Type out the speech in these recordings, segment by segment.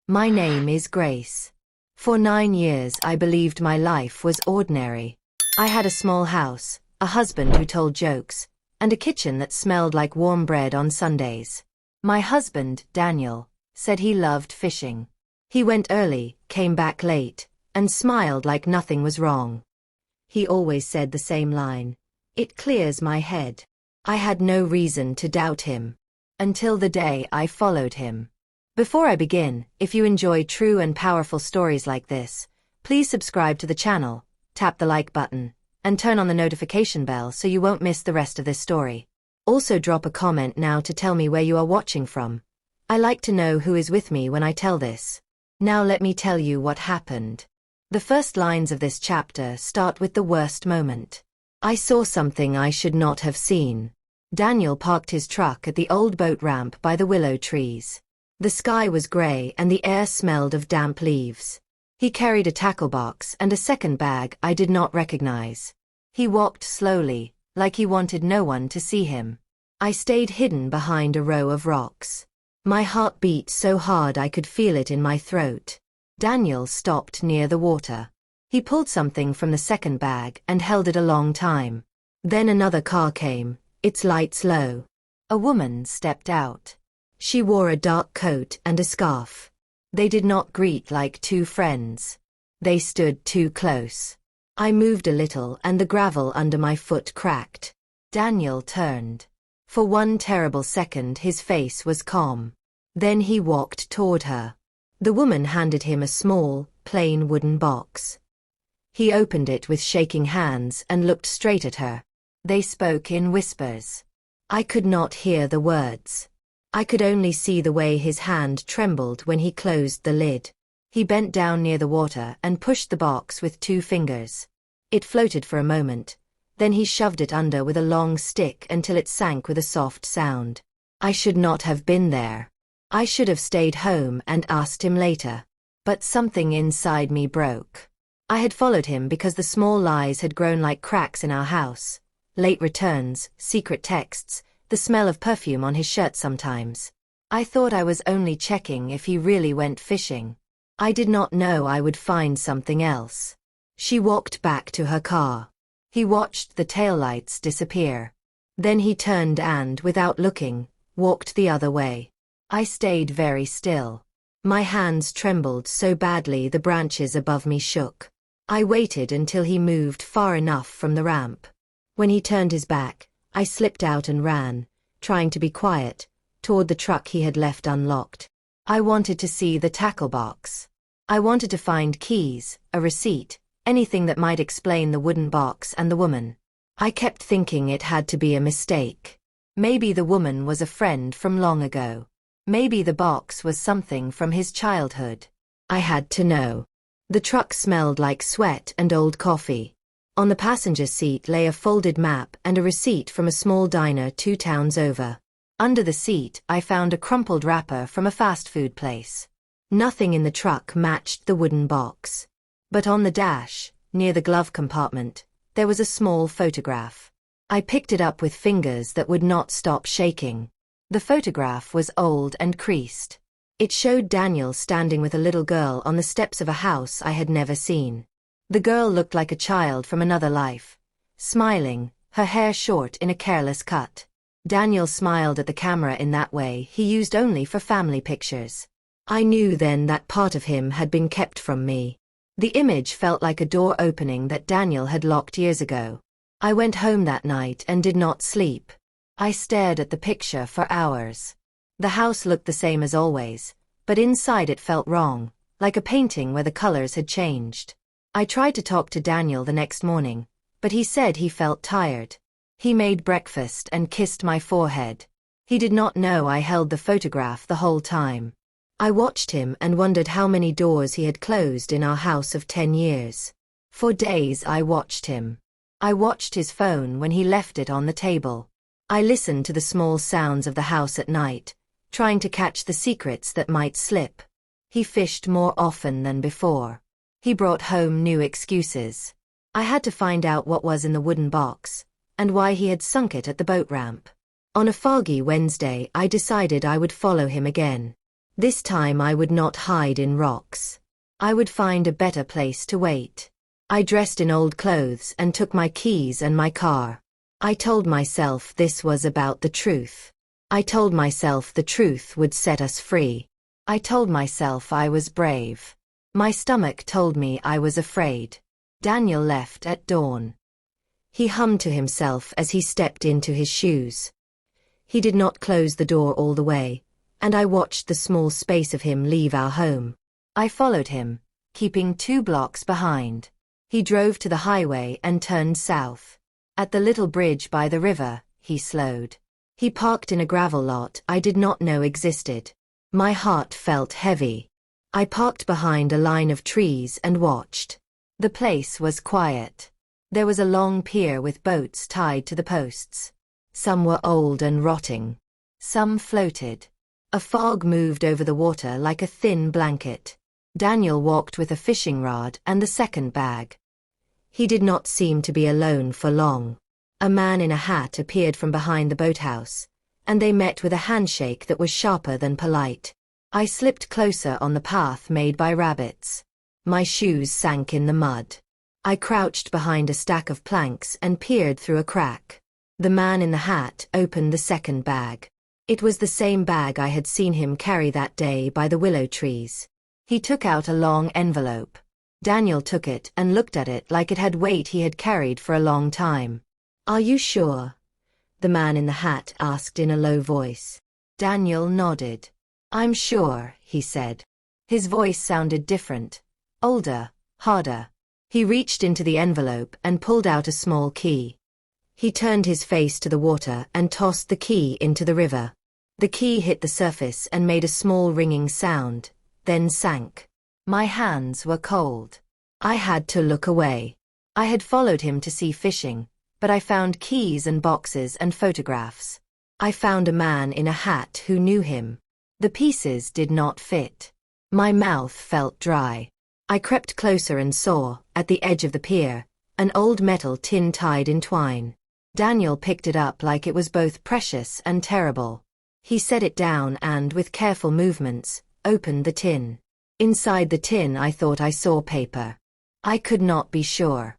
My name is Grace. For 9 years I believed my life was ordinary. I had a small house, a husband who told jokes, and a kitchen that smelled like warm bread on Sundays. My husband, Daniel, said he loved fishing. He went early, came back late, and smiled like nothing was wrong. He always said the same line, "It clears my head." I had no reason to doubt him. Until the day I followed him. Before I begin, if you enjoy true and powerful stories like this, please subscribe to the channel, tap the like button, and turn on the notification bell so you won't miss the rest of this story. Also drop a comment now to tell me where you are watching from. I like to know who is with me when I tell this. Now let me tell you what happened. The first lines of this chapter start with the worst moment. I saw something I should not have seen. Daniel parked his truck at the old boat ramp by the willow trees. The sky was gray and the air smelled of damp leaves. He carried a tackle box and a second bag I did not recognize. He walked slowly, like he wanted no one to see him. I stayed hidden behind a row of rocks. My heart beat so hard I could feel it in my throat. Daniel stopped near the water. He pulled something from the second bag and held it a long time. Then another car came, its lights low. A woman stepped out. She wore a dark coat and a scarf. They did not greet like two friends. They stood too close. I moved a little and the gravel under my foot cracked. Daniel turned. For one terrible second his face was calm. Then he walked toward her. The woman handed him a small, plain wooden box. He opened it with shaking hands and looked straight at her. They spoke in whispers. I could not hear the words. I could only see the way his hand trembled when he closed the lid. He bent down near the water and pushed the box with 2 fingers. It floated for a moment. Then he shoved it under with a long stick until it sank with a soft sound. I should not have been there. I should have stayed home and asked him later. But something inside me broke. I had followed him because the small lies had grown like cracks in our house. Late returns, secret texts, the smell of perfume on his shirt sometimes. I thought I was only checking if he really went fishing. I did not know I would find something else. She walked back to her car. He watched the taillights disappear. Then he turned and, without looking, walked the other way. I stayed very still. My hands trembled so badly the branches above me shook. I waited until he moved far enough from the ramp. When he turned his back, I slipped out and ran, trying to be quiet, toward the truck he had left unlocked. I wanted to see the tackle box. I wanted to find keys, a receipt, anything that might explain the wooden box and the woman. I kept thinking it had to be a mistake. Maybe the woman was a friend from long ago. Maybe the box was something from his childhood. I had to know. The truck smelled like sweat and old coffee. On the passenger seat lay a folded map and a receipt from a small diner 2 towns over. Under the seat, I found a crumpled wrapper from a fast food place. Nothing in the truck matched the wooden box. But on the dash, near the glove compartment, there was a small photograph. I picked it up with fingers that would not stop shaking. The photograph was old and creased. It showed Daniel standing with a little girl on the steps of a house I had never seen. The girl looked like a child from another life, smiling, her hair short in a careless cut. Daniel smiled at the camera in that way he used only for family pictures. I knew then that part of him had been kept from me. The image felt like a door opening that Daniel had locked years ago. I went home that night and did not sleep. I stared at the picture for hours. The house looked the same as always, but inside it felt wrong, like a painting where the colors had changed. I tried to talk to Daniel the next morning, but he said he felt tired. He made breakfast and kissed my forehead. He did not know I held the photograph the whole time. I watched him and wondered how many doors he had closed in our house of 10 years. For days I watched him. I watched his phone when he left it on the table. I listened to the small sounds of the house at night, trying to catch the secrets that might slip. He fished more often than before. He brought home new excuses. I had to find out what was in the wooden box, and why he had sunk it at the boat ramp. On a foggy Wednesday I decided I would follow him again. This time I would not hide in rocks. I would find a better place to wait. I dressed in old clothes and took my keys and my car. I told myself this was about the truth. I told myself the truth would set us free. I told myself I was brave. My stomach told me I was afraid. Daniel left at dawn. He hummed to himself as he stepped into his shoes. He did not close the door all the way, and I watched the small space of him leave our home. I followed him, keeping 2 blocks behind. He drove to the highway and turned south. At the little bridge by the river, he slowed. He parked in a gravel lot I did not know existed. My heart felt heavy. I parked behind a line of trees and watched. The place was quiet. There was a long pier with boats tied to the posts. Some were old and rotting. Some floated. A fog moved over the water like a thin blanket. Daniel walked with a fishing rod and the second bag. He did not seem to be alone for long. A man in a hat appeared from behind the boathouse, and they met with a handshake that was sharper than polite. I slipped closer on the path made by rabbits. My shoes sank in the mud. I crouched behind a stack of planks and peered through a crack. The man in the hat opened the second bag. It was the same bag I had seen him carry that day by the willow trees. He took out a long envelope. Daniel took it and looked at it like it had weight he had carried for a long time. "Are you sure?" the man in the hat asked in a low voice. Daniel nodded. "I'm sure," he said. His voice sounded different, older, harder. He reached into the envelope and pulled out a small key. He turned his face to the water and tossed the key into the river. The key hit the surface and made a small ringing sound, then sank. My hands were cold. I had to look away. I had followed him to see fishing, but I found keys and boxes and photographs. I found a man in a hat who knew him. The pieces did not fit. My mouth felt dry. I crept closer and saw, at the edge of the pier, an old metal tin tied in twine. Daniel picked it up like it was both precious and terrible. He set it down and, with careful movements, opened the tin. Inside the tin I thought I saw paper. I could not be sure.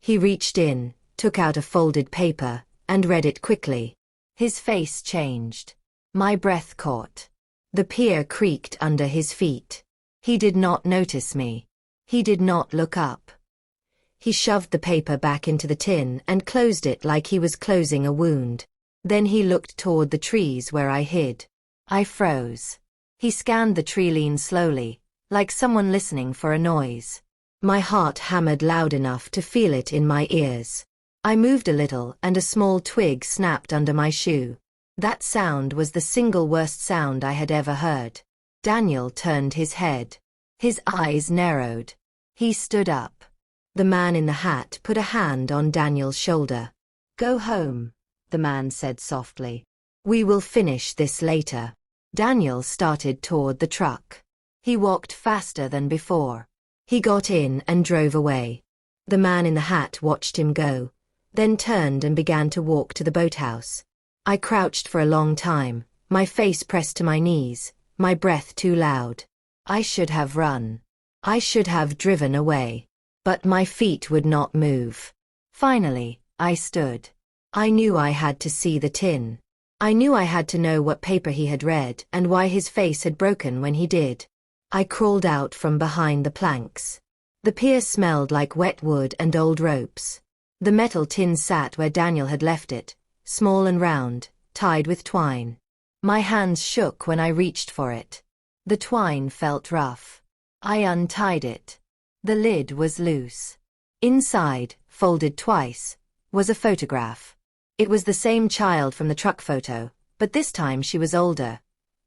He reached in, took out a folded paper, and read it quickly. His face changed. My breath caught. The pier creaked under his feet. He did not notice me. He did not look up. He shoved the paper back into the tin and closed it like he was closing a wound. Then he looked toward the trees where I hid. I froze. He scanned the tree line slowly, like someone listening for a noise. My heart hammered loud enough to feel it in my ears. I moved a little and a small twig snapped under my shoe. That sound was the single worst sound I had ever heard. Daniel turned his head. His eyes narrowed. He stood up. The man in the hat put a hand on Daniel's shoulder. "Go home," the man said softly. "We will finish this later." Daniel started toward the truck. He walked faster than before. He got in and drove away. The man in the hat watched him go, then turned and began to walk to the boathouse. I crouched for a long time, my face pressed to my knees, my breath too loud. I should have run. I should have driven away. But my feet would not move. Finally, I stood. I knew I had to see the tin. I knew I had to know what paper he had read and why his face had broken when he did. I crawled out from behind the planks. The pier smelled like wet wood and old ropes. The metal tin sat where Daniel had left it, small and round, tied with twine. My hands shook when I reached for it. The twine felt rough. I untied it. The lid was loose. Inside, folded twice, was a photograph. It was the same child from the truck photo, but this time she was older,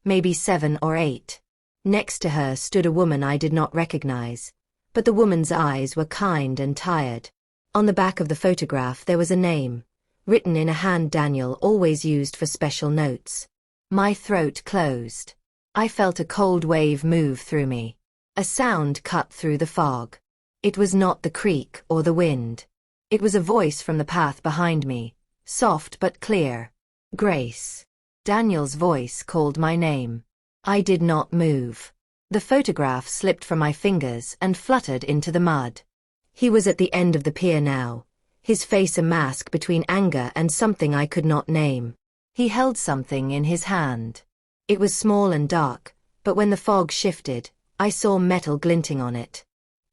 maybe 7 or 8. Next to her stood a woman I did not recognize, but the woman's eyes were kind and tired. On the back of the photograph there was a name, written in a hand Daniel always used for special notes. My throat closed. I felt a cold wave move through me. A sound cut through the fog. It was not the creak or the wind. It was a voice from the path behind me, soft but clear. "Grace." Daniel's voice called my name. I did not move. The photograph slipped from my fingers and fluttered into the mud. He was at the end of the pier now, his face a mask between anger and something I could not name. He held something in his hand. It was small and dark, but when the fog shifted, I saw metal glinting on it.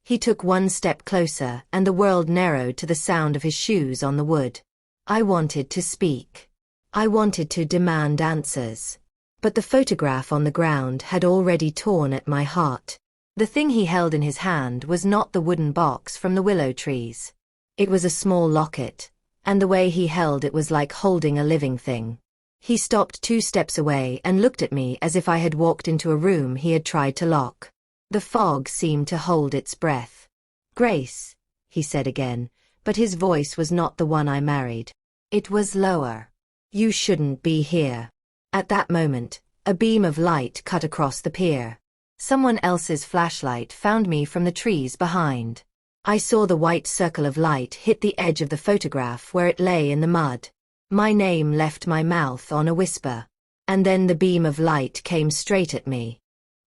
He took one step closer and the world narrowed to the sound of his shoes on the wood. I wanted to speak. I wanted to demand answers. But the photograph on the ground had already torn at my heart. The thing he held in his hand was not the wooden box from the willow trees. It was a small locket, and the way he held it was like holding a living thing. He stopped 2 steps away and looked at me as if I had walked into a room he had tried to lock. The fog seemed to hold its breath. "Grace," he said again, but his voice was not the one I married. It was lower. "You shouldn't be here." At that moment, a beam of light cut across the pier. Someone else's flashlight found me from the trees behind. I saw the white circle of light hit the edge of the photograph where it lay in the mud. My name left my mouth on a whisper. And then the beam of light came straight at me.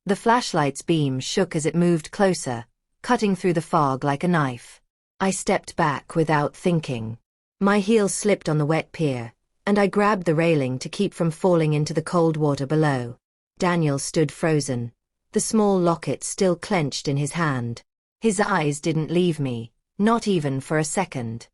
The flashlight's beam shook as it moved closer, cutting through the fog like a knife. I stepped back without thinking. My heel slipped on the wet pier, and I grabbed the railing to keep from falling into the cold water below. Daniel stood frozen, the small locket still clenched in his hand. His eyes didn't leave me, not even for a second.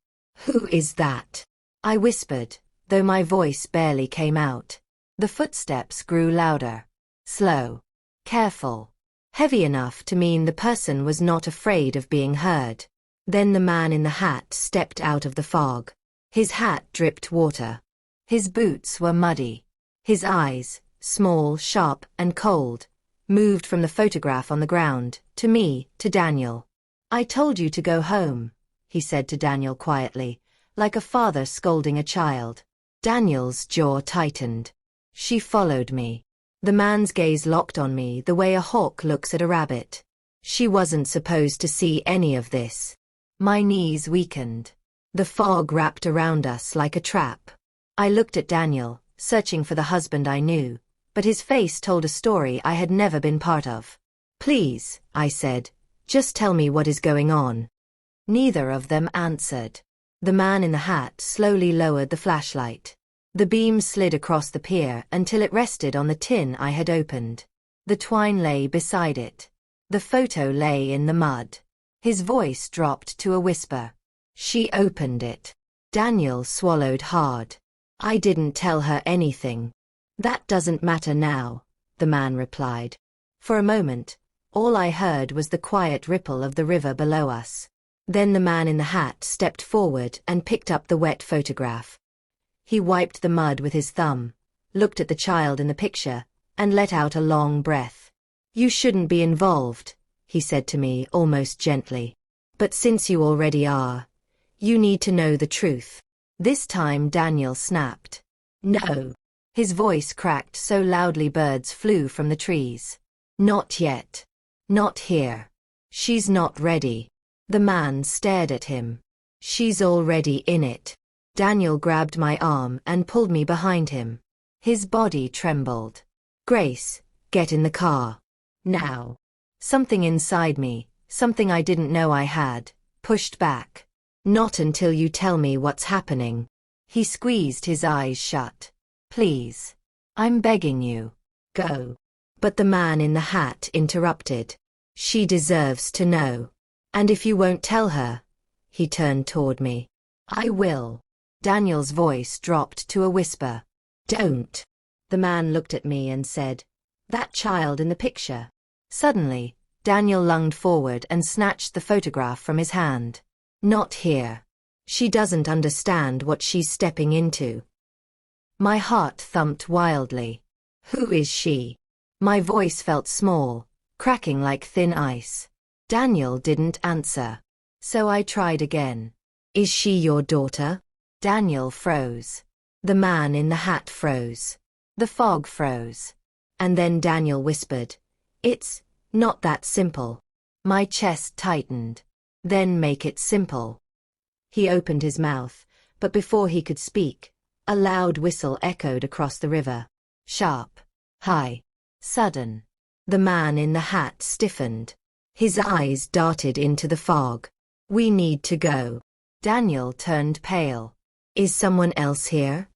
"Who is that?" I whispered, though my voice barely came out. The footsteps grew louder. Slow. Careful. Heavy enough to mean the person was not afraid of being heard. Then the man in the hat stepped out of the fog. His hat dripped water. His boots were muddy. His eyes, small, sharp, and cold, moved from the photograph on the ground, to me, to Daniel. "I told you to go home," he said to Daniel quietly, like a father scolding a child. Daniel's jaw tightened. She followed me. The man's gaze locked on me the way a hawk looks at a rabbit. She wasn't supposed to see any of this. My knees weakened. The fog wrapped around us like a trap. I looked at Daniel, searching for the husband I knew, but his face told a story I had never been part of. "Please," I said, "just tell me what is going on." Neither of them answered. The man in the hat slowly lowered the flashlight. The beam slid across the pier until it rested on the tin I had opened. The twine lay beside it. The photo lay in the mud. His voice dropped to a whisper. She opened it. Daniel swallowed hard. "I didn't tell her anything." "That doesn't matter now," the man replied. For a moment, all I heard was the quiet ripple of the river below us. Then the man in the hat stepped forward and picked up the wet photograph. He wiped the mud with his thumb, looked at the child in the picture, and let out a long breath. "You shouldn't be involved," he said to me almost gently. "But since you already are, you need to know the truth." This time Daniel snapped. "No." His voice cracked so loudly birds flew from the trees. "Not yet. Not here. She's not ready." The man stared at him. "She's already in it." Daniel grabbed my arm and pulled me behind him. His body trembled. "Grace, get in the car. Now." Something inside me, something I didn't know I had, pushed back. "Not until you tell me what's happening." He squeezed his eyes shut. "Please. I'm begging you. Go." But the man in the hat interrupted. "She deserves to know. And if you won't tell her," he turned toward me. "I will." Daniel's voice dropped to a whisper. "Don't." The man looked at me and said, "That child in the picture." Suddenly, Daniel lunged forward and snatched the photograph from his hand. "Not here. She doesn't understand what she's stepping into." My heart thumped wildly. "Who is she?" My voice felt small, cracking like thin ice. Daniel didn't answer. So I tried again. "Is she your daughter?" Daniel froze. The man in the hat froze. The fog froze. And then Daniel whispered, "It's not that simple." My chest tightened. "Then make it simple." He opened his mouth, but before he could speak, a loud whistle echoed across the river. Sharp. High. Sudden. The man in the hat stiffened. His eyes darted into the fog. We need to go. Daniel turned pale. Is someone else here?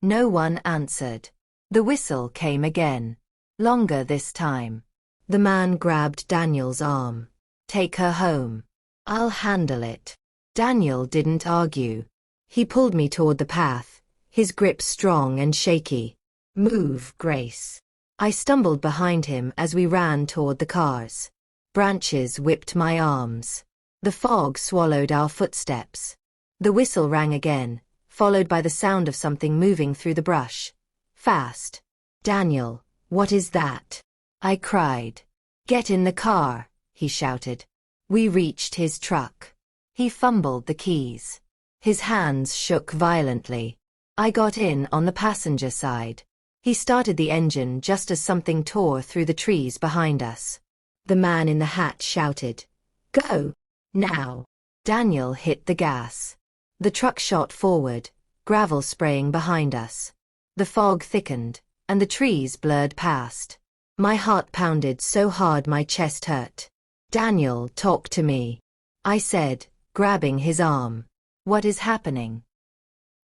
No one answered. The whistle came again. Longer this time. The man grabbed Daniel's arm. Take her home. I'll handle it. Daniel didn't argue. He pulled me toward the path, his grip strong and shaky. Move, Grace. I stumbled behind him as we ran toward the cars. Branches whipped my arms. The fog swallowed our footsteps. The whistle rang again, followed by the sound of something moving through the brush. Fast. Daniel, what is that? I cried. Get in the car, he shouted. We reached his truck. He fumbled the keys. His hands shook violently. I got in on the passenger side. He started the engine just as something tore through the trees behind us. The man in the hat shouted, "Go! Now!" Daniel hit the gas. The truck shot forward, gravel spraying behind us. The fog thickened, and the trees blurred past. My heart pounded so hard my chest hurt. "Daniel, talk to me," I said, grabbing his arm. "What is happening?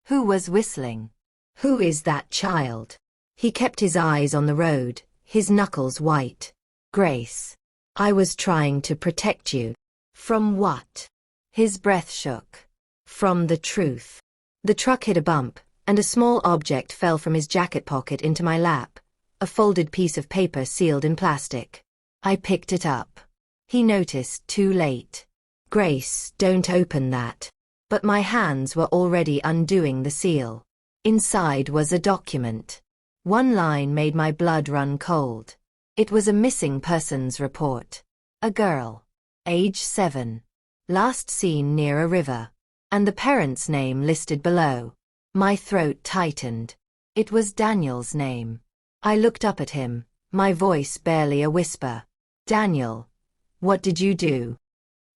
Who was whistling? Who is that child?" He kept his eyes on the road, his knuckles white. "Grace. I was trying to protect you." "From what?" His breath shook. "From the truth." The truck hit a bump, and a small object fell from his jacket pocket into my lap, a folded piece of paper sealed in plastic. I picked it up. He noticed too late. "Grace, don't open that." But my hands were already undoing the seal. Inside was a document. One line made my blood run cold. It was a missing persons report. A girl. Age 7. Last seen near a river. And the parent's name listed below. My throat tightened. It was Daniel's name. I looked up at him, my voice barely a whisper. "Daniel, what did you do?"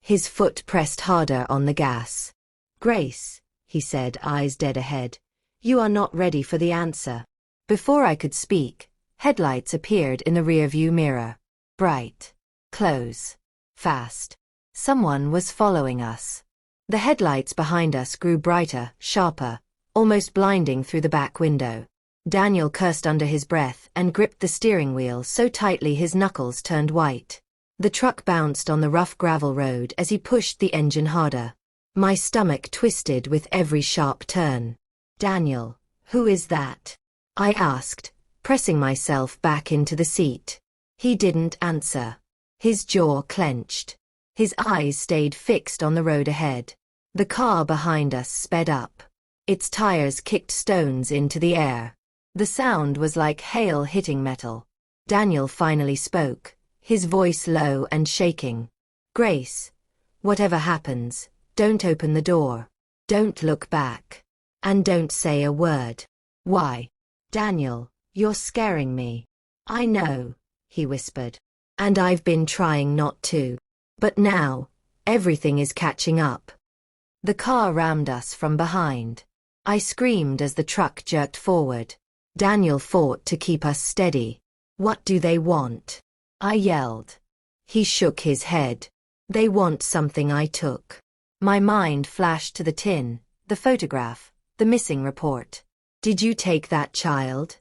His foot pressed harder on the gas. "Grace," he said, eyes dead ahead, "you are not ready for the answer." Before I could speak, headlights appeared in the rearview mirror. Bright. Close. Fast. Someone was following us. The headlights behind us grew brighter, sharper, almost blinding through the back window. Daniel cursed under his breath and gripped the steering wheel so tightly his knuckles turned white. The truck bounced on the rough gravel road as he pushed the engine harder. My stomach twisted with every sharp turn. "Daniel, who is that?" I asked, pressing myself back into the seat. He didn't answer. His jaw clenched. His eyes stayed fixed on the road ahead. The car behind us sped up. Its tires kicked stones into the air. The sound was like hail hitting metal. Daniel finally spoke, his voice low and shaking. "Grace, whatever happens, don't open the door. Don't look back. And don't say a word." "Why?" "Daniel, you're scaring me." "I know," he whispered. "And I've been trying not to. But now, everything is catching up." The car rammed us from behind. I screamed as the truck jerked forward. Daniel fought to keep us steady. "What do they want?" I yelled. He shook his head. "They want something I took." My mind flashed to the tin, the photograph, the missing report. "Did you take that child?"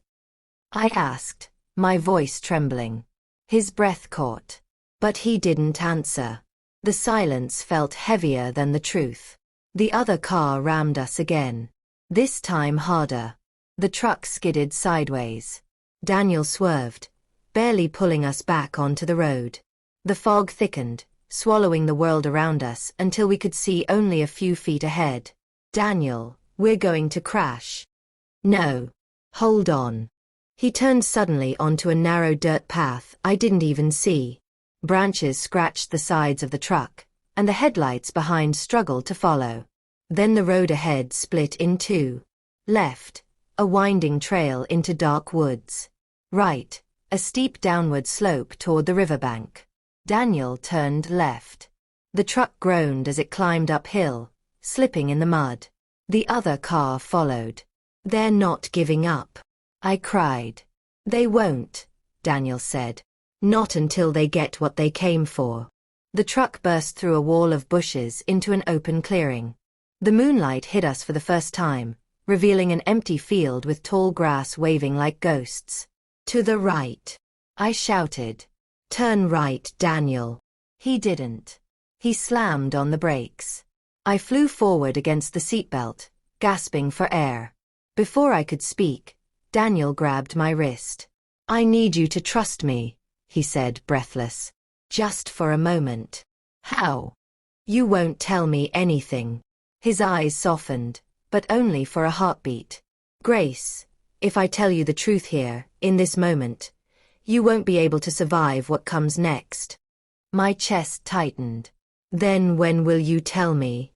I asked, my voice trembling. His breath caught. But he didn't answer. The silence felt heavier than the truth. The other car rammed us again. This time harder. The truck skidded sideways. Daniel swerved, barely pulling us back onto the road. The fog thickened, swallowing the world around us until we could see only a few feet ahead. "Daniel, we're going to crash." "No. Hold on." He turned suddenly onto a narrow dirt path I didn't even see. Branches scratched the sides of the truck, and the headlights behind struggled to follow. Then the road ahead split in two. Left, a winding trail into dark woods. Right, a steep downward slope toward the riverbank. Daniel turned left. The truck groaned as it climbed uphill, slipping in the mud. The other car followed. "They're not giving up," I cried. "They won't. Daniel said. Not until they get what they came for. The truck burst through a wall of bushes into an open clearing. The moonlight hit us for the first time, revealing an empty field with tall grass waving like ghosts. To the right, I shouted. Turn right, Daniel. He didn't. He slammed on the brakes. I flew forward against the seatbelt, gasping for air. Before I could speak, Daniel grabbed my wrist. I need you to trust me, he said, breathless. Just for a moment. How? You won't tell me anything. His eyes softened, but only for a heartbeat. Grace, if I tell you the truth here, in this moment, you won't be able to survive what comes next. My chest tightened. Then when will you tell me?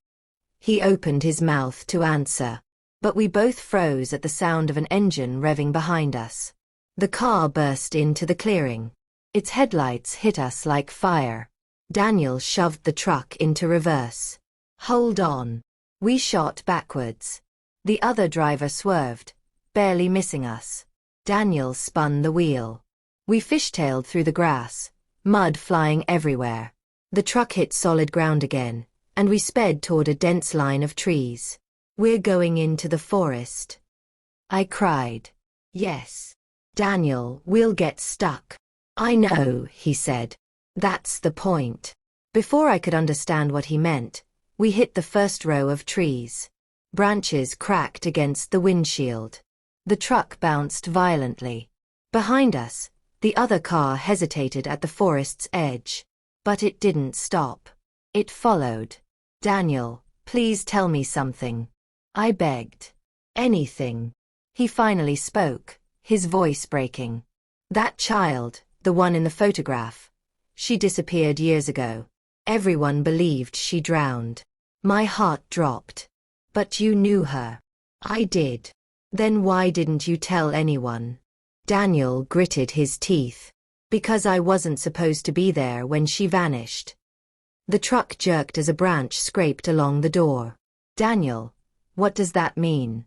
He opened his mouth to answer, but we both froze at the sound of an engine revving behind us. The car burst into the clearing. Its headlights hit us like fire. Daniel shoved the truck into reverse. Hold on. We shot backwards. The other driver swerved, barely missing us. Daniel spun the wheel. We fishtailed through the grass, mud flying everywhere. The truck hit solid ground again, and we sped toward a dense line of trees. We're going into the forest. I cried. Yes. Daniel, we'll get stuck. I know, he said. That's the point. Before I could understand what he meant, we hit the first row of trees. Branches cracked against the windshield. The truck bounced violently. Behind us, the other car hesitated at the forest's edge. But it didn't stop. It followed. Daniel, please tell me something. I begged. Anything. He finally spoke, his voice breaking. That child, the one in the photograph. She disappeared years ago. Everyone believed she drowned. My heart dropped. But you knew her. I did. Then why didn't you tell anyone? Daniel gritted his teeth. Because I wasn't supposed to be there when she vanished. The truck jerked as a branch scraped along the door. Daniel, what does that mean?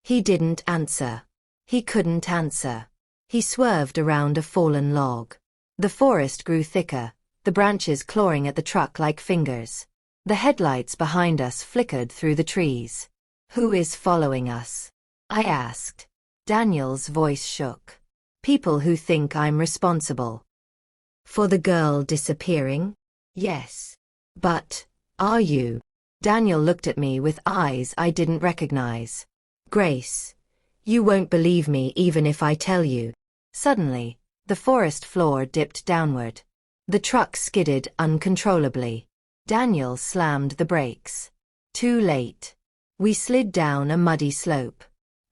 He didn't answer. He couldn't answer. He swerved around a fallen log. The forest grew thicker, the branches clawing at the truck like fingers. The headlights behind us flickered through the trees. Who is following us? I asked. Daniel's voice shook. People who think I'm responsible. For the girl disappearing? Yes. But, are you? Daniel looked at me with eyes I didn't recognize. Grace, you won't believe me even if I tell you. Suddenly, the forest floor dipped downward. The truck skidded uncontrollably. Daniel slammed the brakes. Too late. We slid down a muddy slope.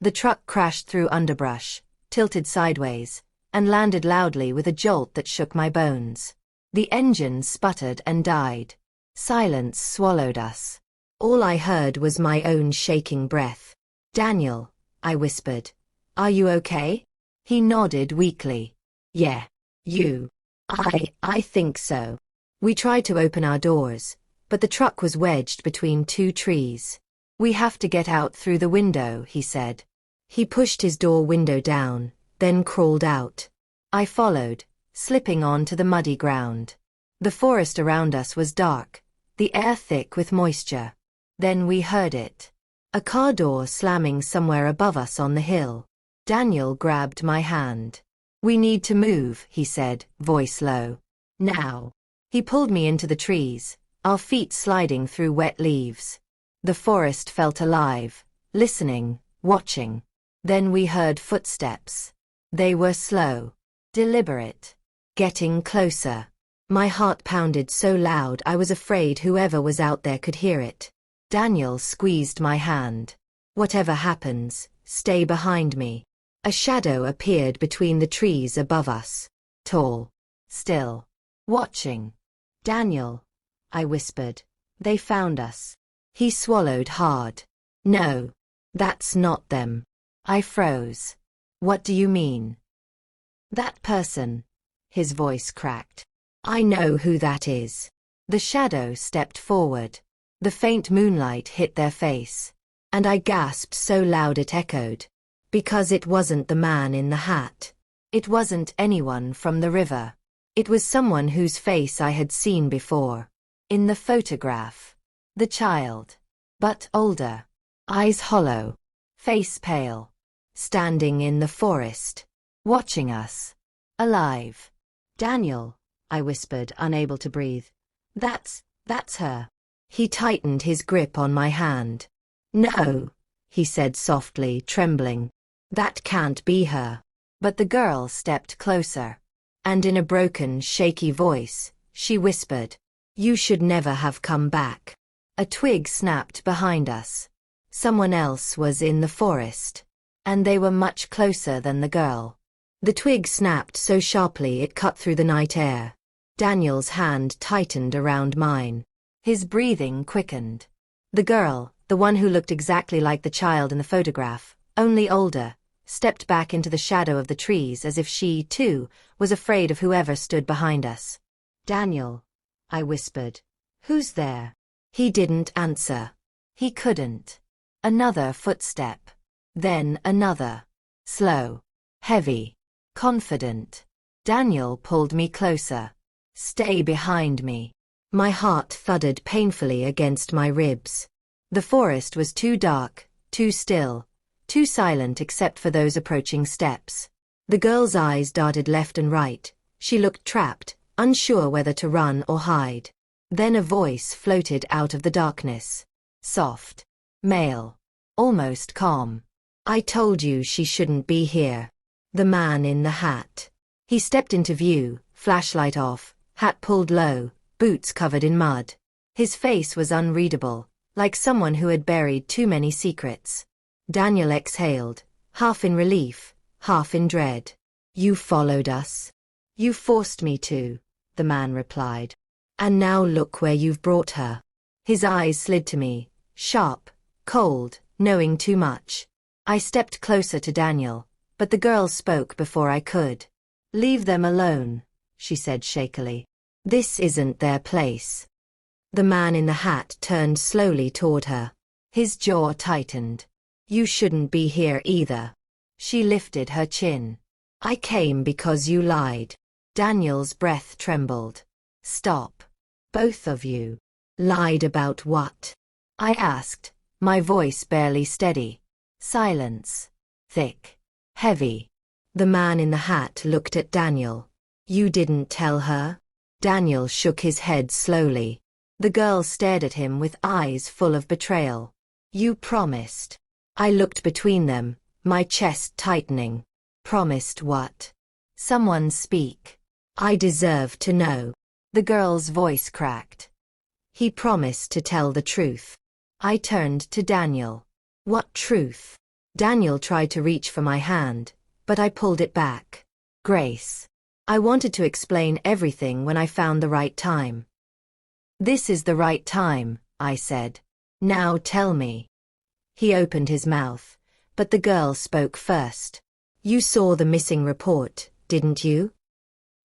The truck crashed through underbrush, tilted sideways, and landed loudly with a jolt that shook my bones. The engine sputtered and died. Silence swallowed us. All I heard was my own shaking breath. Daniel, I whispered. Are you okay? He nodded weakly. Yeah. You. I think so. We tried to open our doors, but the truck was wedged between two trees. We have to get out through the window, he said. He pushed his door window down, then crawled out. I followed, slipping onto the muddy ground. The forest around us was dark, the air thick with moisture. Then we heard it. A car door slamming somewhere above us on the hill. Daniel grabbed my hand. We need to move, he said, voice low. Now. He pulled me into the trees, our feet sliding through wet leaves. The forest felt alive, listening, watching. Then we heard footsteps. They were slow, deliberate, getting closer. My heart pounded so loud I was afraid whoever was out there could hear it. Daniel squeezed my hand. Whatever happens, stay behind me. A shadow appeared between the trees above us. Tall. Still. Watching. Daniel. I whispered. They found us. He swallowed hard. No. That's not them. I froze. What do you mean? That person. His voice cracked. I know who that is. The shadow stepped forward. The faint moonlight hit their face. And I gasped so loud it echoed. Because it wasn't the man in the hat. It wasn't anyone from the river. It was someone whose face I had seen before. In the photograph. The child. But older. Eyes hollow. Face pale. Standing in the forest. Watching us. Alive. Daniel, I whispered, unable to breathe. That's her. He tightened his grip on my hand. No, he said softly, trembling. That can't be her. But the girl stepped closer. And in a broken, shaky voice, she whispered, "You should never have come back." A twig snapped behind us. Someone else was in the forest. And they were much closer than the girl. The twig snapped so sharply it cut through the night air. Daniel's hand tightened around mine. His breathing quickened. The girl, the one who looked exactly like the child in the photograph, only older, stepped back into the shadow of the trees as if she, too, was afraid of whoever stood behind us. "Daniel," I whispered. "Who's there?" He didn't answer. He couldn't. Another footstep. Then another. Slow. Heavy. Confident. Daniel pulled me closer. "Stay behind me." My heart thudded painfully against my ribs. The forest was too dark, too still, too silent except for those approaching steps. The girl's eyes darted left and right. She looked trapped, unsure whether to run or hide. Then a voice floated out of the darkness. Soft. Male. Almost calm. "I told you she shouldn't be here." The man in the hat. He stepped into view, flashlight off, hat pulled low, boots covered in mud. His face was unreadable, like someone who had buried too many secrets. Daniel exhaled, half in relief, half in dread. "You followed us." "You forced me to," the man replied. "And now look where you've brought her." His eyes slid to me, sharp, cold, knowing too much. I stepped closer to Daniel, but the girl spoke before I could. "Leave them alone," she said shakily. "This isn't their place." The man in the hat turned slowly toward her. His jaw tightened. "You shouldn't be here either." She lifted her chin. "I came because you lied." Daniel's breath trembled. "Stop. Both of you." "Lied about what?" I asked, my voice barely steady. Silence. Thick. Heavy. The man in the hat looked at Daniel. "You didn't tell her?" Daniel shook his head slowly. The girl stared at him with eyes full of betrayal. "You promised." I looked between them, my chest tightening. "Promised what?" "Someone speak." "I deserve to know." The girl's voice cracked. "He promised to tell the truth." I turned to Daniel. "What truth?" Daniel tried to reach for my hand, but I pulled it back. "Grace." I wanted to explain everything when I found the right time. "This is the right time," I said. "Now tell me." He opened his mouth, but the girl spoke first. "You saw the missing report, didn't you?"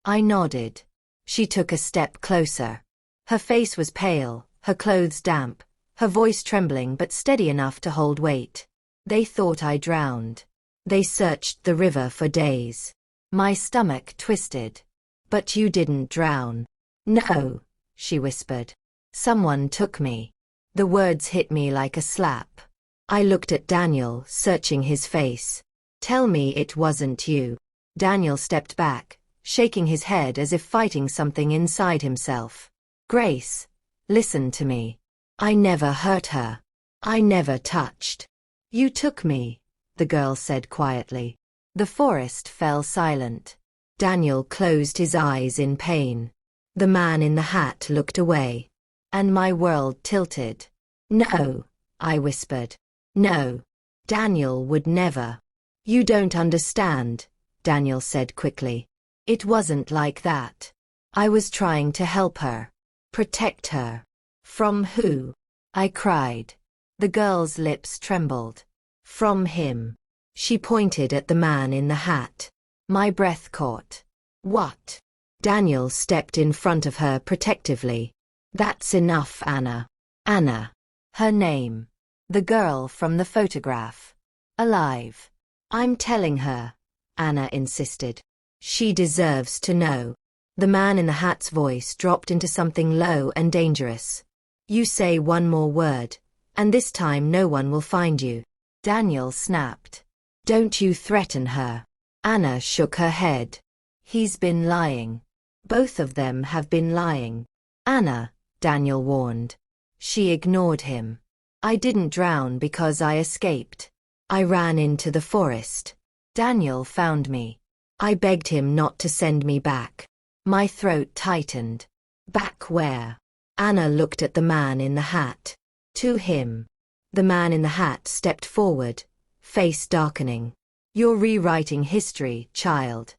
I nodded. She took a step closer. Her face was pale, her clothes damp, her voice trembling but steady enough to hold weight. "They thought I drowned. They searched the river for days." My stomach twisted. "But you didn't drown." "No," she whispered. "Someone took me." The words hit me like a slap. I looked at Daniel, searching his face. "Tell me it wasn't you." Daniel stepped back, shaking his head as if fighting something inside himself. "Grace, listen to me. I never hurt her. I never touched." "You took me," the girl said quietly. The forest fell silent. Daniel closed his eyes in pain. The man in the hat looked away. And my world tilted. "No," I whispered. "No. Daniel would never." "You don't understand," Daniel said quickly. "It wasn't like that. I was trying to help her. Protect her." "From who?" I cried. The girl's lips trembled. "From him." She pointed at the man in the hat. My breath caught. "What?" Daniel stepped in front of her protectively. "That's enough, Anna." Anna. Her name. The girl from the photograph. Alive. "I'm telling her," Anna insisted. She deserves to know. The man in the hat's voice dropped into something low and dangerous. You say one more word, and this time no one will find you. Daniel snapped. Don't you threaten her. Anna shook her head. He's been lying. Both of them have been lying. Anna, Daniel warned. She ignored him. I didn't drown because I escaped. I ran into the forest. Daniel found me. I begged him not to send me back. My throat tightened. Back where? Anna looked at the man in the hat. To him. The man in the hat stepped forward, face darkening. You're rewriting history, child.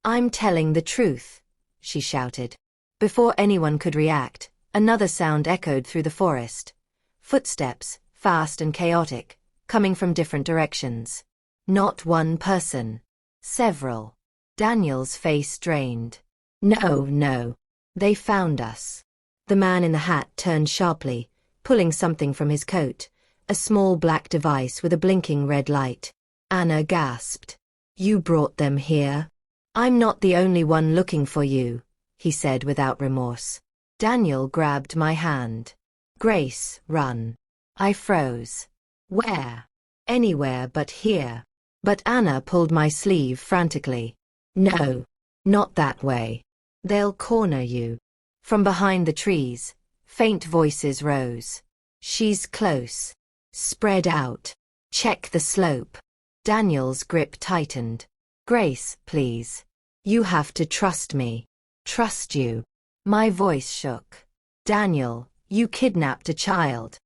I'm telling the truth, she shouted. Before anyone could react, another sound echoed through the forest. Footsteps, fast and chaotic, coming from different directions. Not one person. Several. Daniel's face drained. No. They found us. The man in the hat turned sharply, pulling something from his coat, a small black device with a blinking red light. Anna gasped. You brought them here? I'm not the only one looking for you, he said without remorse. Daniel grabbed my hand. Grace, run. I froze. Where? Anywhere but here. But Anna pulled my sleeve frantically. No, not that way. They'll corner you. From behind the trees, faint voices rose. She's close. Spread out. Check the slope. Daniel's grip tightened. Grace, please. You have to trust me. Trust you. My voice shook. Daniel, you kidnapped a child.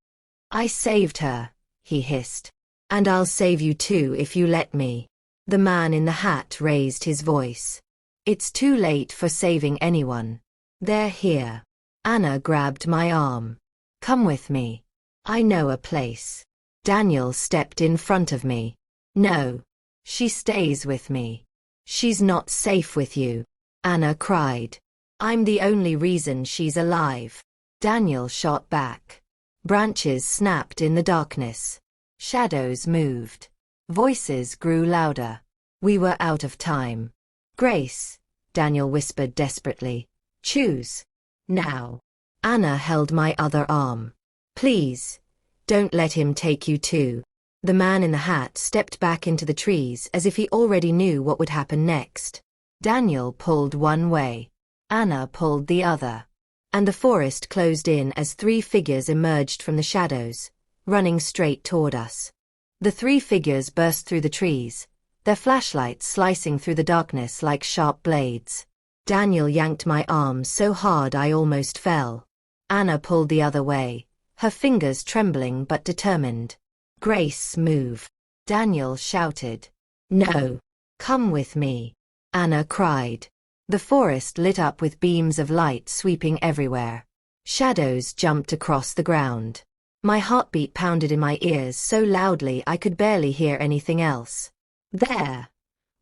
I saved her, he hissed. And I'll save you too if you let me. The man in the hat raised his voice. It's too late for saving anyone. They're here. Anna grabbed my arm. Come with me. I know a place. Daniel stepped in front of me. No. She stays with me. She's not safe with you. Anna cried. I'm the only reason she's alive. Daniel shot back. Branches snapped in the darkness. Shadows moved. Voices grew louder. We were out of time. Grace, Daniel whispered desperately. Choose. Now. Anna held my other arm. Please. Don't let him take you too. The man in the hat stepped back into the trees as if he already knew what would happen next. Daniel pulled one way. Anna pulled the other. And the forest closed in as three figures emerged from the shadows, running straight toward us. The three figures burst through the trees, their flashlights slicing through the darkness like sharp blades. Daniel yanked my arm so hard I almost fell. Anna pulled the other way, her fingers trembling but determined. Grace, move. Daniel shouted. No. Come with me. Anna cried. The forest lit up with beams of light sweeping everywhere. Shadows jumped across the ground. My heartbeat pounded in my ears so loudly I could barely hear anything else. There!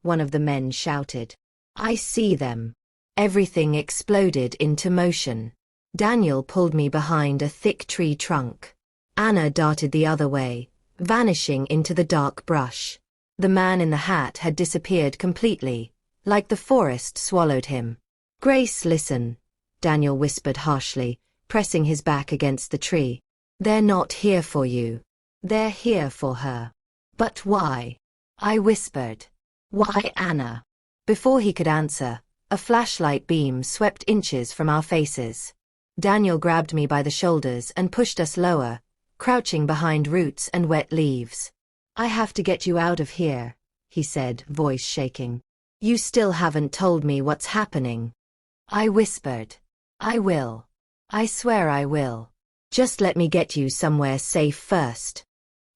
One of the men shouted. I see them. Everything exploded into motion. Daniel pulled me behind a thick tree trunk. Anna darted the other way, vanishing into the dark brush. The man in the hat had disappeared completely, like the forest swallowed him. Grace, listen, Daniel whispered harshly, pressing his back against the tree. They're not here for you. They're here for her. But why? I whispered. Why, Anna? Before he could answer, a flashlight beam swept inches from our faces. Daniel grabbed me by the shoulders and pushed us lower, crouching behind roots and wet leaves. I have to get you out of here, he said, voice shaking. You still haven't told me what's happening. I whispered. I will. I swear I will. Just let me get you somewhere safe first.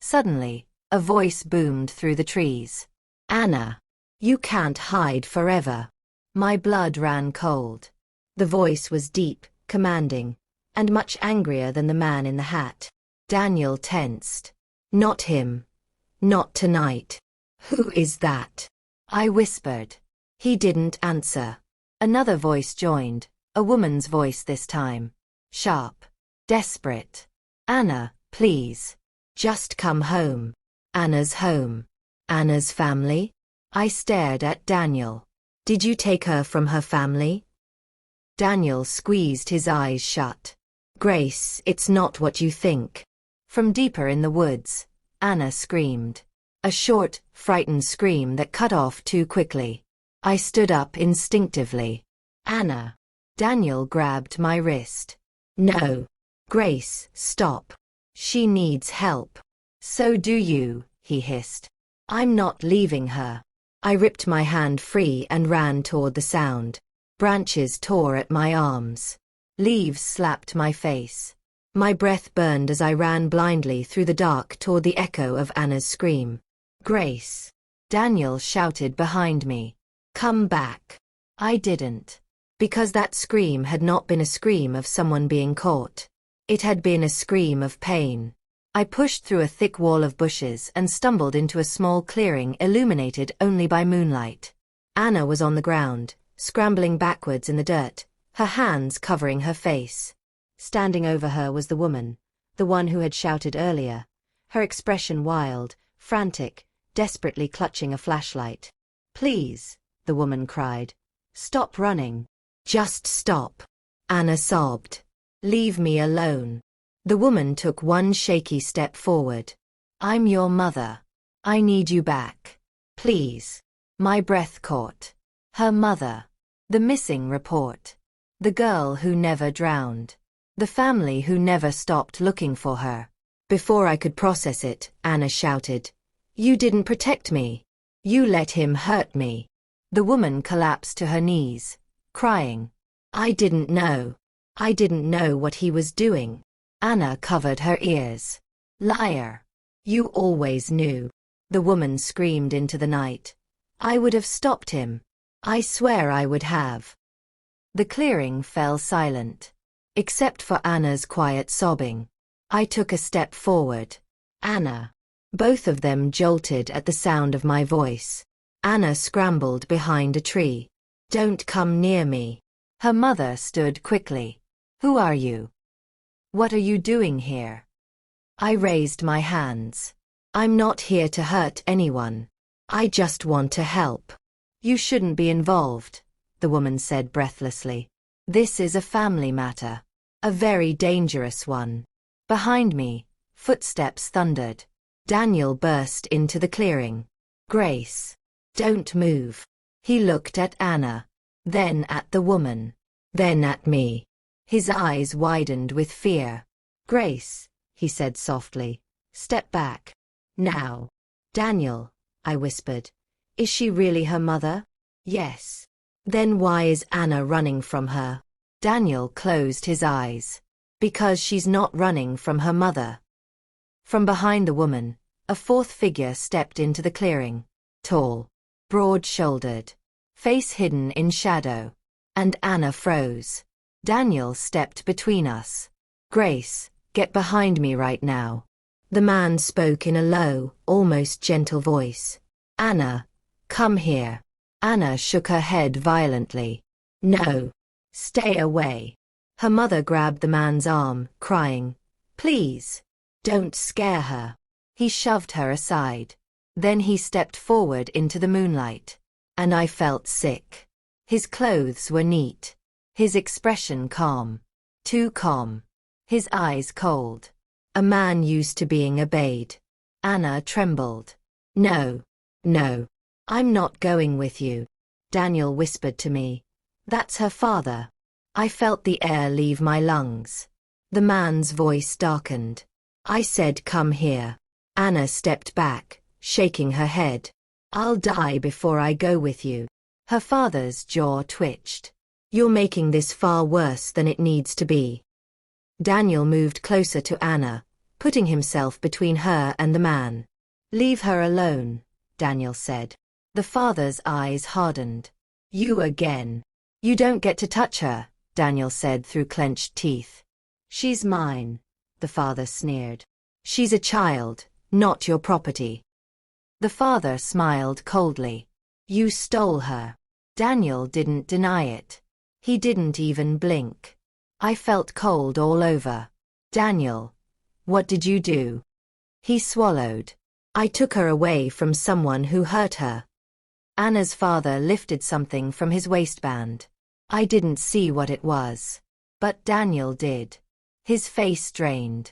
Suddenly, a voice boomed through the trees. Anna, you can't hide forever. My blood ran cold. The voice was deep, commanding, and much angrier than the man in the hat. Daniel tensed. Not him. Not tonight. Who is that? I whispered. He didn't answer. Another voice joined, a woman's voice this time. Sharp. Desperate. Anna, please. Just come home. Anna's home. Anna's family? I stared at Daniel. Did you take her from her family? Daniel squeezed his eyes shut. Grace, it's not what you think. From deeper in the woods, Anna screamed. A short, frightened scream that cut off too quickly. I stood up instinctively. Anna. Daniel grabbed my wrist. No. Grace, stop. She needs help. So do you, he hissed. I'm not leaving her. I ripped my hand free and ran toward the sound. Branches tore at my arms. Leaves slapped my face. My breath burned as I ran blindly through the dark toward the echo of Anna's scream. Grace. Daniel shouted behind me. Come back. I didn't. Because that scream had not been a scream of someone being caught. It had been a scream of pain. I pushed through a thick wall of bushes and stumbled into a small clearing illuminated only by moonlight. Anna was on the ground, scrambling backwards in the dirt, her hands covering her face. Standing over her was the woman, the one who had shouted earlier, her expression wild, frantic, desperately clutching a flashlight. Please, the woman cried. Stop running. Just stop. Anna sobbed. Leave me alone. The woman took one shaky step forward. I'm your mother. I need you back. Please. My breath caught. Her mother. The missing report. The girl who never drowned. The family who never stopped looking for her. Before I could process it, Anna shouted. You didn't protect me. You let him hurt me. The woman collapsed to her knees, crying. I didn't know. I didn't know what he was doing. Anna covered her ears. Liar. You always knew. The woman screamed into the night. I would have stopped him. I swear I would have. The clearing fell silent. Except for Anna's quiet sobbing. I took a step forward. Anna. Both of them jolted at the sound of my voice. Anna scrambled behind a tree. Don't come near me. Her mother stood quickly. Who are you? What are you doing here? I raised my hands. I'm not here to hurt anyone. I just want to help. You shouldn't be involved, the woman said breathlessly. This is a family matter. A very dangerous one. Behind me, footsteps thundered. Daniel burst into the clearing. Grace. Don't move. He looked at Anna. Then at the woman. Then at me. His eyes widened with fear. Grace, he said softly. Step back. Now. Daniel, I whispered. Is she really her mother? Yes. Then why is Anna running from her? Daniel closed his eyes. Because she's not running from her mother. From behind the woman, a fourth figure stepped into the clearing. Tall. Broad-shouldered. Face hidden in shadow. And Anna froze. Daniel stepped between us. Grace, get behind me right now. The man spoke in a low, almost gentle voice. Anna, come here. Anna shook her head violently. No. Stay away. Her mother grabbed the man's arm, crying, Please. Don't scare her. He shoved her aside. Then he stepped forward into the moonlight. And I felt sick. His clothes were neat. His expression calm. Too calm. His eyes cold. A man used to being obeyed. Anna trembled. No. No. I'm not going with you. Daniel whispered to me. That's her father. I felt the air leave my lungs. The man's voice darkened. I said, come here. Anna stepped back, shaking her head. I'll die before I go with you. Her father's jaw twitched. You're making this far worse than it needs to be. Daniel moved closer to Anna, putting himself between her and the man. Leave her alone, Daniel said. The father's eyes hardened. You again. You don't get to touch her, Daniel said through clenched teeth. She's mine, the father sneered. She's a child, not your property. The father smiled coldly. You stole her. Daniel didn't deny it. He didn't even blink. I felt cold all over. Daniel, what did you do? He swallowed. I took her away from someone who hurt her. Anna's father lifted something from his waistband. I didn't see what it was. But Daniel did. His face strained.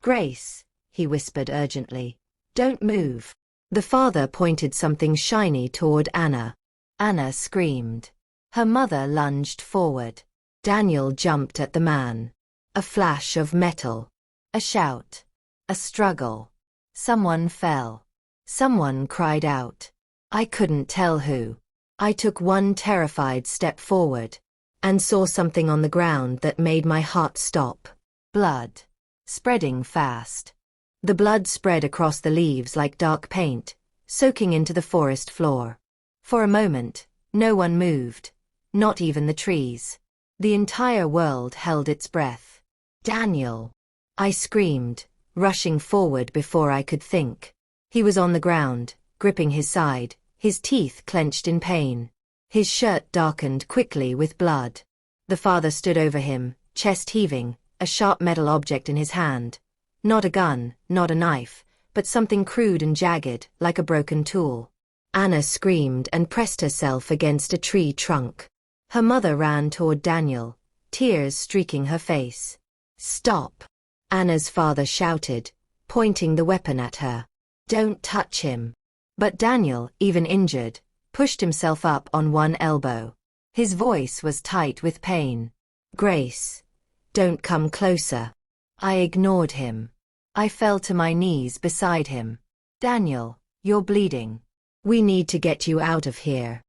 Grace, he whispered urgently. Don't move. The father pointed something shiny toward Anna. Anna screamed. Her mother lunged forward. Daniel jumped at the man. A flash of metal. A shout. A struggle. Someone fell. Someone cried out. I couldn't tell who. I took one terrified step forward and saw something on the ground that made my heart stop. Blood. Spreading fast. The blood spread across the leaves like dark paint, soaking into the forest floor. For a moment, no one moved, not even the trees. The entire world held its breath. Daniel! I screamed, rushing forward before I could think. He was on the ground, gripping his side, his teeth clenched in pain. His shirt darkened quickly with blood. The father stood over him, chest heaving, a sharp metal object in his hand. Not a gun, not a knife, but something crude and jagged, like a broken tool. Anna screamed and pressed herself against a tree trunk. Her mother ran toward Daniel, tears streaking her face. Stop! Anna's father shouted, pointing the weapon at her. Don't touch him. But Daniel, even injured, pushed himself up on one elbow. His voice was tight with pain. Grace, don't come closer. I ignored him. I fell to my knees beside him. Daniel, you're bleeding. We need to get you out of here.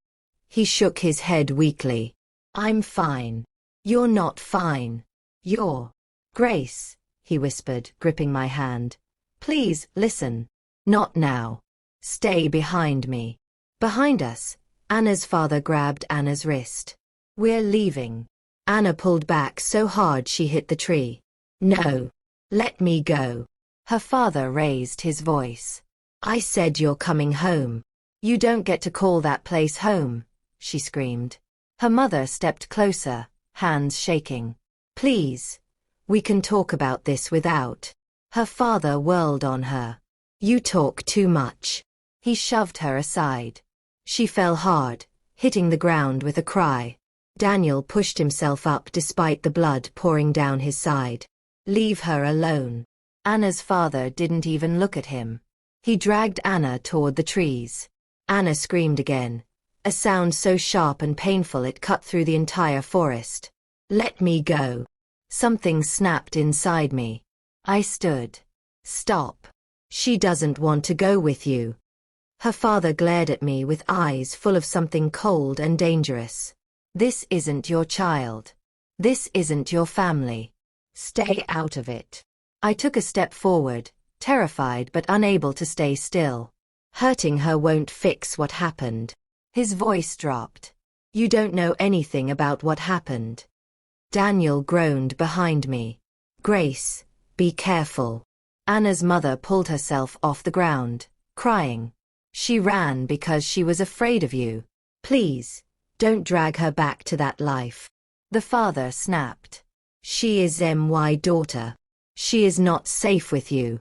He shook his head weakly. I'm fine. You're not fine. You're... Grace, he whispered, gripping my hand. Please, listen. Not now. Stay behind me. Behind us, Anna's father grabbed Anna's wrist. We're leaving. Anna pulled back so hard she hit the tree. No. Let me go. Her father raised his voice. I said you're coming home. You don't get to call that place home, she screamed. Her mother stepped closer, hands shaking. Please. We can talk about this without. Her father whirled on her. You talk too much. He shoved her aside. She fell hard, hitting the ground with a cry. Daniel pushed himself up despite the blood pouring down his side. Leave her alone. Anna's father didn't even look at him. He dragged Anna toward the trees. Anna screamed again, a sound so sharp and painful it cut through the entire forest. Let me go. Something snapped inside me. I stood. Stop. She doesn't want to go with you. Her father glared at me with eyes full of something cold and dangerous. This isn't your child. This isn't your family. Stay out of it. I took a step forward, terrified but unable to stay still. Hurting her won't fix what happened. His voice dropped. You don't know anything about what happened. Daniel groaned behind me. Grace, be careful. Anna's mother pulled herself off the ground, crying. She ran because she was afraid of you. Please, don't drag her back to that life. The father snapped. She is my daughter. She is not safe with you.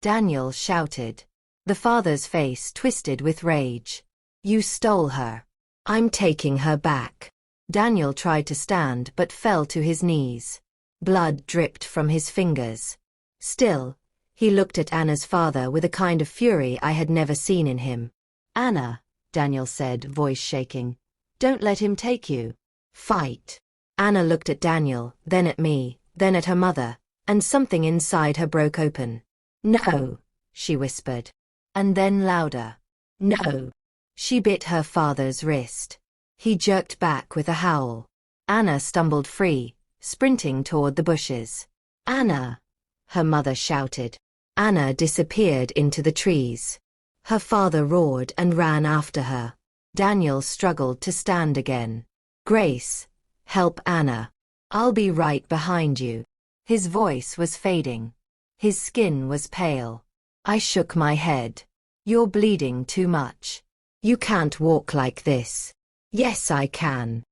Daniel shouted. The father's face twisted with rage. You stole her. I'm taking her back. Daniel tried to stand but fell to his knees. Blood dripped from his fingers. Still, he looked at Anna's father with a kind of fury I had never seen in him. Anna, Daniel said, voice shaking. Don't let him take you. Fight. Anna looked at Daniel, then at me, then at her mother, and something inside her broke open. No, she whispered. And then louder. No. She bit her father's wrist. He jerked back with a howl. Anna stumbled free, sprinting toward the bushes. Anna! Her mother shouted. Anna disappeared into the trees. Her father roared and ran after her. Daniel struggled to stand again. Grace, help Anna. I'll be right behind you. His voice was fading. His skin was pale. I shook my head. You're bleeding too much. You can't walk like this. Yes, I can.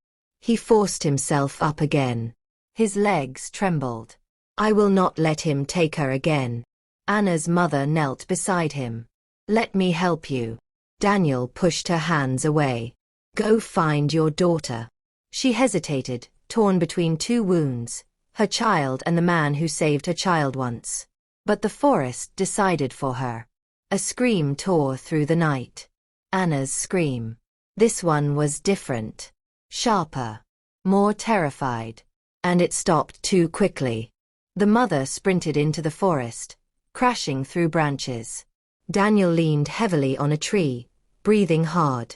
He forced himself up again. His legs trembled. I will not let him take her again. Anna's mother knelt beside him. Let me help you. Daniel pushed her hands away. Go find your daughter. She hesitated, torn between two wounds, her child and the man who saved her child once. But the forest decided for her. A scream tore through the night. Anna's scream. This one was different. Sharper. More terrified. And it stopped too quickly. The mother sprinted into the forest, crashing through branches. Daniel leaned heavily on a tree, breathing hard.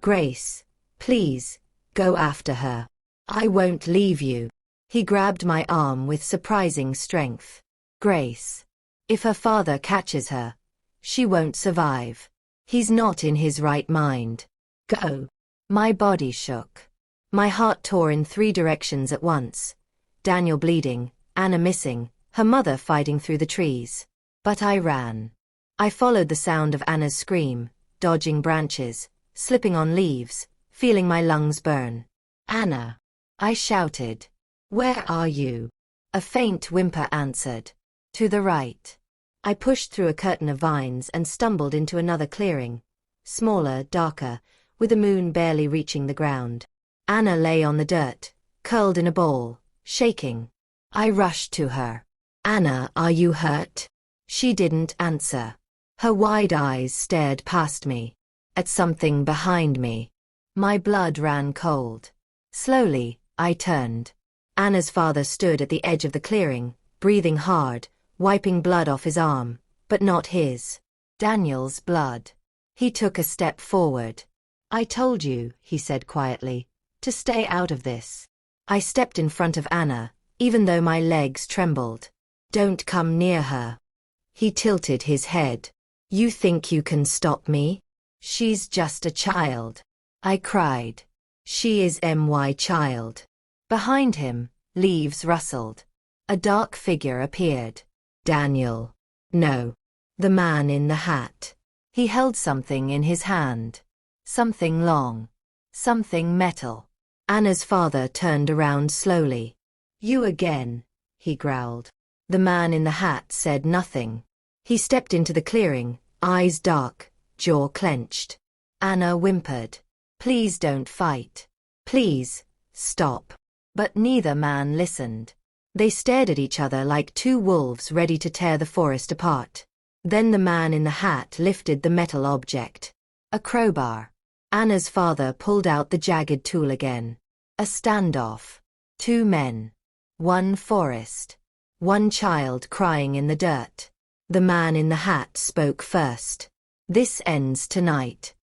Grace, please, go after her. I won't leave you. He grabbed my arm with surprising strength. Grace. If her father catches her, she won't survive. He's not in his right mind. Go. My body shook. My heart tore in 3 directions at once. Daniel bleeding, Anna missing, her mother fighting through the trees. But I ran. I followed the sound of Anna's scream, dodging branches, slipping on leaves, feeling my lungs burn. Anna. I shouted. Where are you? A faint whimper answered. To the right. I pushed through a curtain of vines and stumbled into another clearing. Smaller, darker, with the moon barely reaching the ground. Anna lay on the dirt, curled in a ball, shaking. I rushed to her. Anna, are you hurt? She didn't answer. Her wide eyes stared past me, at something behind me. My blood ran cold. Slowly, I turned. Anna's father stood at the edge of the clearing, breathing hard, wiping blood off his arm, but not his. Daniel's blood. He took a step forward. I told you, he said quietly, to stay out of this. I stepped in front of Anna, even though my legs trembled. Don't come near her. He tilted his head. You think you can stop me? She's just a child. I cried. She is my child. Behind him, leaves rustled. A dark figure appeared. Daniel. No. The man in the hat. He held something in his hand. Something long. Something metal. Anna's father turned around slowly. You again, he growled. The man in the hat said nothing. He stepped into the clearing, eyes dark, jaw clenched. Anna whimpered. Please don't fight. Please, stop. But neither man listened. They stared at each other like two wolves ready to tear the forest apart. Then the man in the hat lifted the metal object. A crowbar. Anna's father pulled out the jagged tool again. A standoff. 2 men. 1 forest. 1 child crying in the dirt. The man in the hat spoke first. This ends tonight.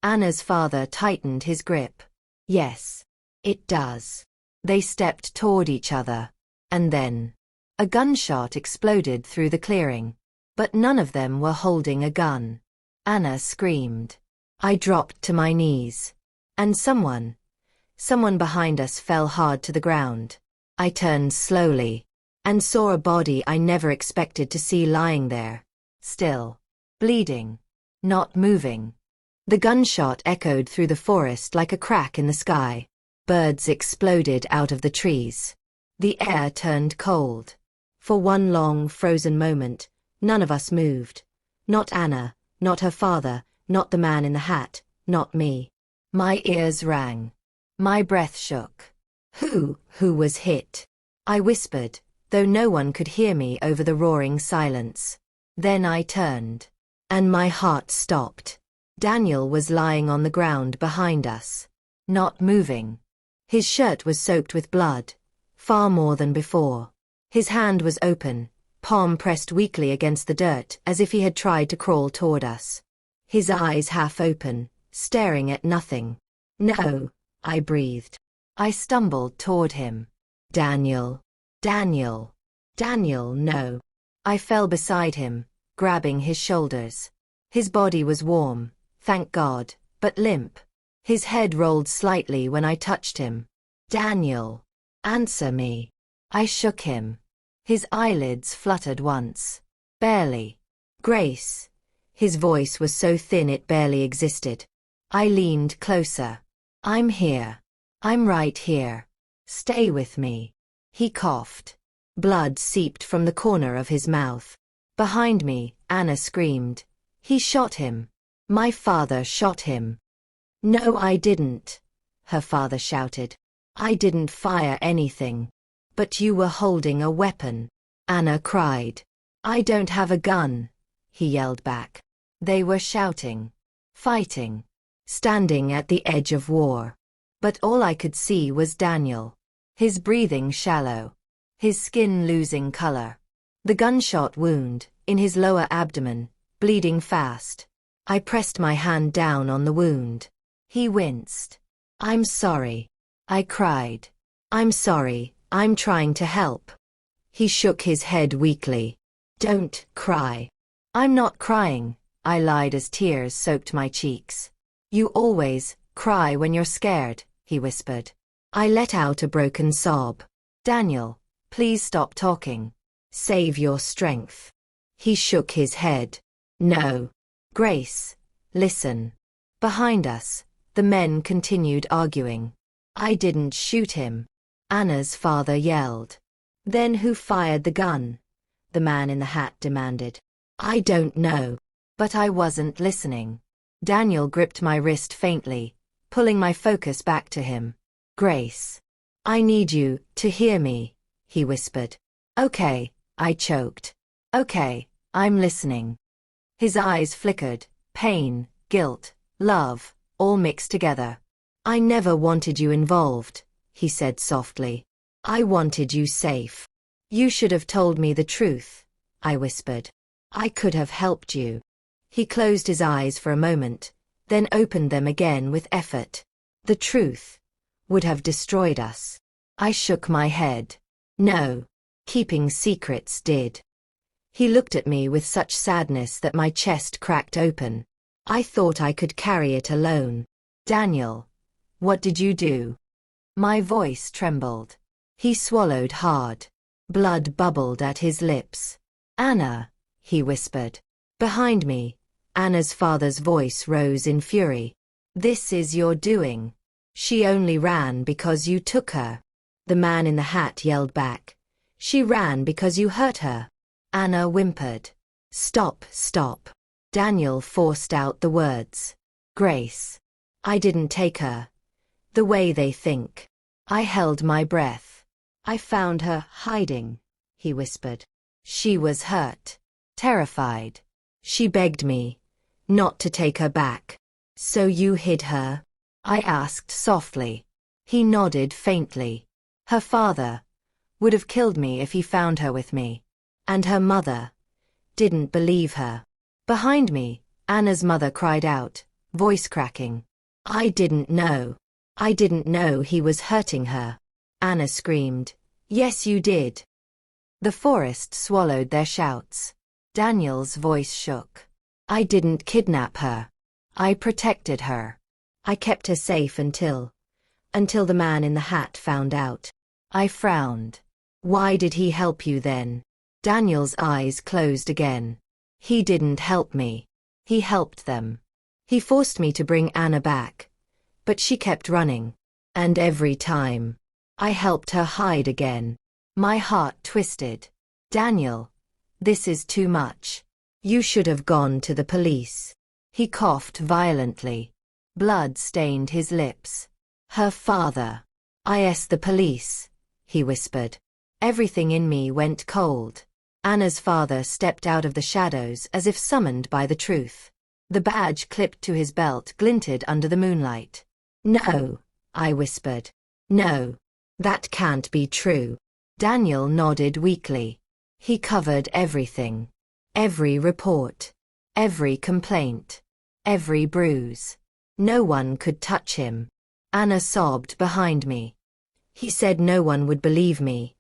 Anna's father tightened his grip. Yes. It does. They stepped toward each other. And then, a gunshot exploded through the clearing. But none of them were holding a gun. Anna screamed. I dropped to my knees. And someone behind us fell hard to the ground. I turned slowly, and saw a body I never expected to see lying there. Still. Bleeding. Not moving. The gunshot echoed through the forest like a crack in the sky. Birds exploded out of the trees. The air turned cold. For one long, frozen moment, none of us moved. Not Anna, not her father, not the man in the hat, not me. My ears rang. My breath shook. Who was hit? I whispered, though no one could hear me over the roaring silence. Then I turned. And my heart stopped. Daniel was lying on the ground behind us. Not moving. His shirt was soaked with blood. Far more than before. His hand was open, palm pressed weakly against the dirt as if he had tried to crawl toward us. His eyes half open, staring at nothing. No, I breathed. I stumbled toward him. Daniel. Daniel. Daniel, no. I fell beside him, grabbing his shoulders. His body was warm, thank God, but limp. His head rolled slightly when I touched him. Daniel. Answer me. I shook him. His eyelids fluttered once. Barely. Grace. His voice was so thin it barely existed. I leaned closer. I'm here. I'm right here. Stay with me. He coughed. Blood seeped from the corner of his mouth. Behind me, Anna screamed. He shot him. My father shot him. No, I didn't, her father shouted. I didn't fire anything. But you were holding a weapon, Anna cried. I don't have a gun, he yelled back. They were shouting, fighting, standing at the edge of war. But all I could see was Daniel. His breathing shallow, his skin losing color. The gunshot wound, in his lower abdomen, bleeding fast. I pressed my hand down on the wound. He winced. I'm sorry, I cried. I'm sorry, I'm trying to help. He shook his head weakly. Don't cry. I'm not crying, I lied as tears soaked my cheeks. You always cry when you're scared, he whispered. I let out a broken sob. Daniel, please stop talking. Save your strength. He shook his head. No. Grace, listen. Behind us, the men continued arguing. I didn't shoot him, Anna's father yelled. Then who fired the gun? The man in the hat demanded. I don't know. But I wasn't listening. Daniel gripped my wrist faintly, pulling my focus back to him. Grace, I need you to hear me, he whispered. Okay, I choked. Okay, I'm listening. His eyes flickered, pain, guilt, love, all mixed together. I never wanted you involved, he said softly. I wanted you safe. You should have told me the truth, I whispered. I could have helped you. He closed his eyes for a moment, then opened them again with effort. The truth would have destroyed us. I shook my head. No, keeping secrets did. He looked at me with such sadness that my chest cracked open. I thought I could carry it alone. Daniel, what did you do? My voice trembled. He swallowed hard. Blood bubbled at his lips. Anna, he whispered. Behind me, Anna's father's voice rose in fury. This is your doing. She only ran because you took her. The man in the hat yelled back. She ran because you hurt her. Anna whimpered. Stop, stop. Daniel forced out the words. Grace. I didn't take her. The way they think. I held my breath. I found her hiding, he whispered. She was hurt, terrified. She begged me not to take her back. So you hid her? I asked softly. He nodded faintly. Her father would have killed me if he found her with me. And her mother didn't believe her. Behind me, Anna's mother cried out, voice cracking. I didn't know. I didn't know he was hurting her. Anna screamed. Yes, you did. The forest swallowed their shouts. Daniel's voice shook. I didn't kidnap her. I protected her. I kept her safe until the man in the hat found out. I frowned. Why did he help you then? Daniel's eyes closed again. He didn't help me. He helped them. He forced me to bring Anna back. But she kept running. And every time, I helped her hide again. My heart twisted. Daniel, this is too much. You should have gone to the police. He coughed violently. Blood stained his lips. Her father. The police, he whispered. Everything in me went cold. Anna's father stepped out of the shadows as if summoned by the truth. The badge clipped to his belt glinted under the moonlight. No, I whispered. No, that can't be true. Daniel nodded weakly. He covered everything. Every report. Every complaint. Every bruise. No one could touch him. Anna sobbed behind me. He said no one would believe me.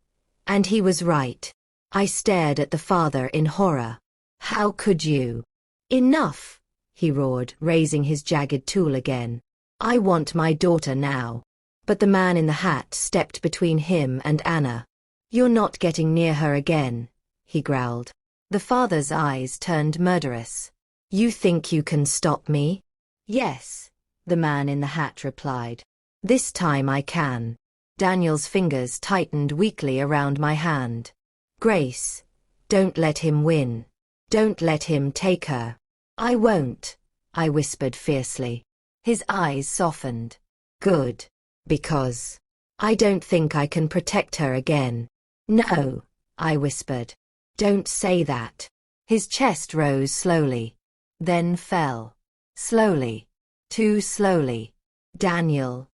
And he was right. I stared at the father in horror. How could you? Enough, he roared, raising his jagged tool again. I want my daughter now. But the man in the hat stepped between him and Anna. You're not getting near her again, he growled. The father's eyes turned murderous. You think you can stop me? Yes, the man in the hat replied. This time I can. Daniel's fingers tightened weakly around my hand. Grace, don't let him win. Don't let him take her. I won't, I whispered fiercely. His eyes softened. Good. Because I don't think I can protect her again. No, I whispered. Don't say that. His chest rose slowly, then fell. Slowly. Too slowly. Daniel.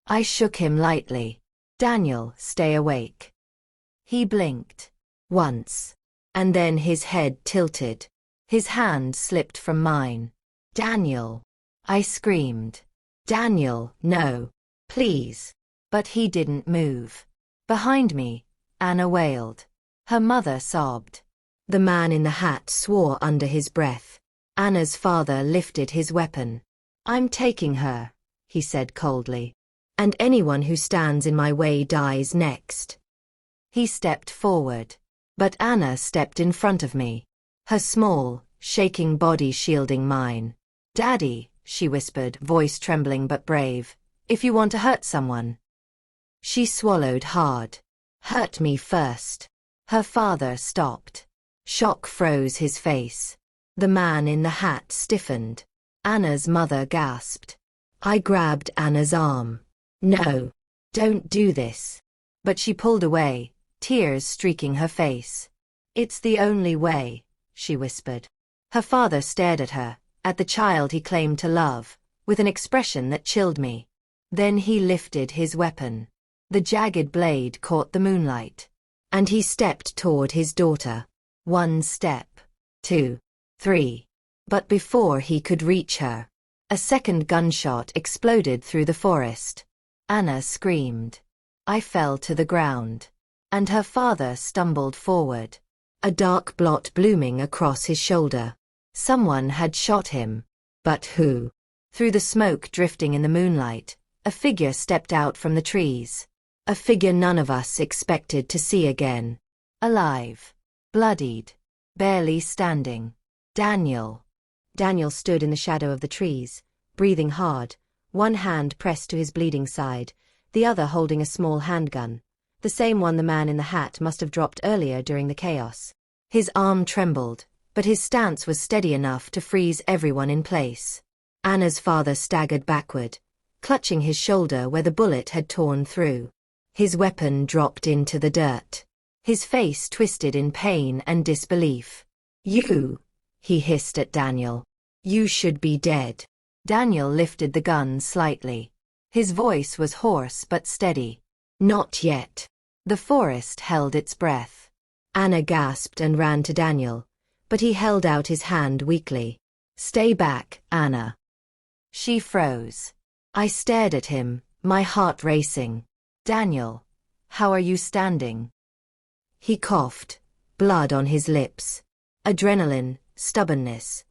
I shook him lightly. Daniel, stay awake. He blinked. Once. And then his head tilted. His hand slipped from mine. Daniel. I screamed. Daniel, no. Please. But he didn't move. Behind me, Anna wailed. Her mother sobbed. The man in the hat swore under his breath. Anna's father lifted his weapon. I'm taking her, he said coldly. And anyone who stands in my way dies next. He stepped forward. But Anna stepped in front of me. Her small, shaking body shielding mine. Daddy, she whispered, voice trembling but brave, if you want to hurt someone. She swallowed hard. Hurt me first. Her father stopped. Shock froze his face. The man in the hat stiffened. Anna's mother gasped. I grabbed Anna's arm. No. Don't do this. But she pulled away, tears streaking her face. It's the only way, she whispered. Her father stared at her, at the child he claimed to love, with an expression that chilled me. Then he lifted his weapon. The jagged blade caught the moonlight. And he stepped toward his daughter. 1 step. 2. 3. But before he could reach her, a second gunshot exploded through the forest. Anna screamed. I fell to the ground. And her father stumbled forward. A dark blot blooming across his shoulder. Someone had shot him. But who? Through the smoke drifting in the moonlight, a figure stepped out from the trees. A figure none of us expected to see again. Alive. Bloodied. Barely standing. Daniel. Daniel stood in the shadow of the trees, breathing hard, one hand pressed to his bleeding side, the other holding a small handgun, the same one the man in the hat must have dropped earlier during the chaos. His arm trembled, but his stance was steady enough to freeze everyone in place. Anna's father staggered backward, clutching his shoulder where the bullet had torn through. His weapon dropped into the dirt. His face twisted in pain and disbelief. You, he hissed at Daniel. You should be dead. Daniel lifted the gun slightly. His voice was hoarse but steady. Not yet. The forest held its breath. Anna gasped and ran to Daniel, but he held out his hand weakly. Stay back, Anna. She froze. I stared at him, my heart racing. Daniel, how are you standing? He coughed, blood on his lips. Adrenaline, stubbornness,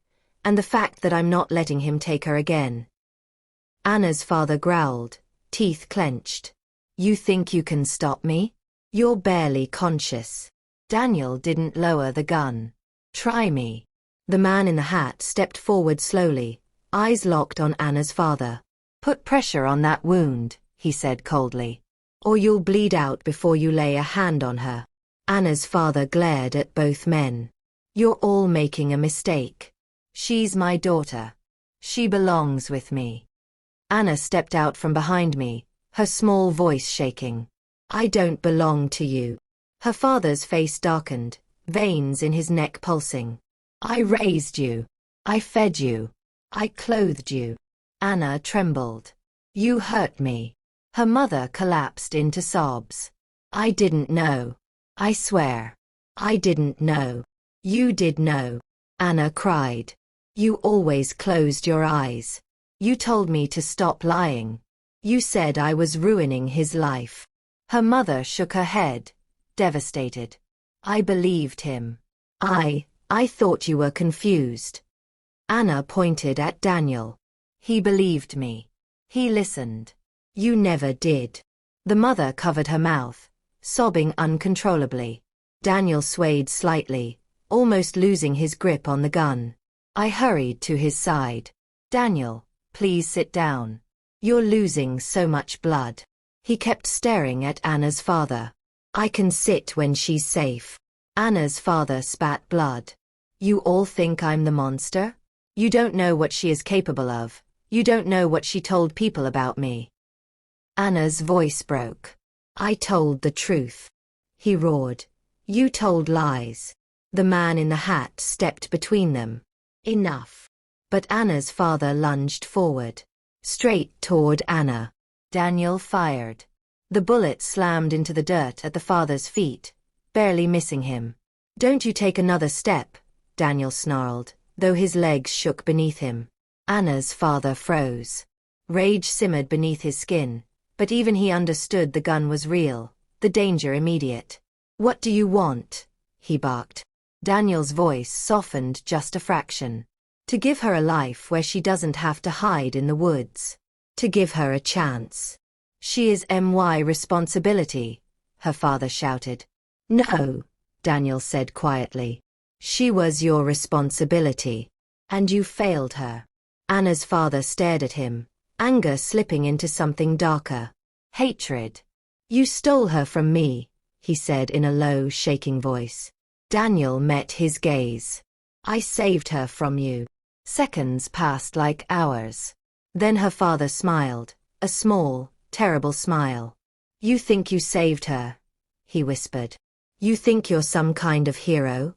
and the fact that I'm not letting him take her again. Anna's father growled, teeth clenched. You think you can stop me? You're barely conscious. Daniel didn't lower the gun. Try me. The man in the hat stepped forward slowly, eyes locked on Anna's father. Put pressure on that wound, he said coldly. Or you'll bleed out before you lay a hand on her. Anna's father glared at both men. You're all making a mistake. She's my daughter. She belongs with me. Anna stepped out from behind me, her small voice shaking. I don't belong to you. Her father's face darkened, veins in his neck pulsing. I raised you. I fed you. I clothed you. Anna trembled. You hurt me. Her mother collapsed into sobs. I didn't know. I swear. I didn't know. You did know. Anna cried. You always closed your eyes. You told me to stop lying. You said I was ruining his life. Her mother shook her head, devastated. I believed him. I thought you were confused. Anna pointed at Daniel. He believed me. He listened. You never did. The mother covered her mouth, sobbing uncontrollably. Daniel swayed slightly, almost losing his grip on the gun. I hurried to his side. Daniel, please sit down. You're losing so much blood. He kept staring at Anna's father. I can sit when she's safe. Anna's father spat blood. You all think I'm the monster? You don't know what she is capable of. You don't know what she told people about me. Anna's voice broke. I told the truth. He roared. You told lies. The man in the hat stepped between them. Enough. But Anna's father lunged forward. Straight toward Anna. Daniel fired. The bullet slammed into the dirt at the father's feet, barely missing him. Don't you take another step, Daniel snarled, though his legs shook beneath him. Anna's father froze. Rage simmered beneath his skin, but even he understood the gun was real, the danger immediate. What do you want? He barked. Daniel's voice softened just a fraction. To give her a life where she doesn't have to hide in the woods. To give her a chance. She is my responsibility, her father shouted. No, Daniel said quietly. She was your responsibility. And you failed her. Anna's father stared at him, anger slipping into something darker. Hatred. You stole her from me, he said in a low, shaking voice. Daniel met his gaze. I saved her from you. Seconds passed like hours. Then her father smiled, a small, terrible smile. You think you saved her, he whispered. You think you're some kind of hero?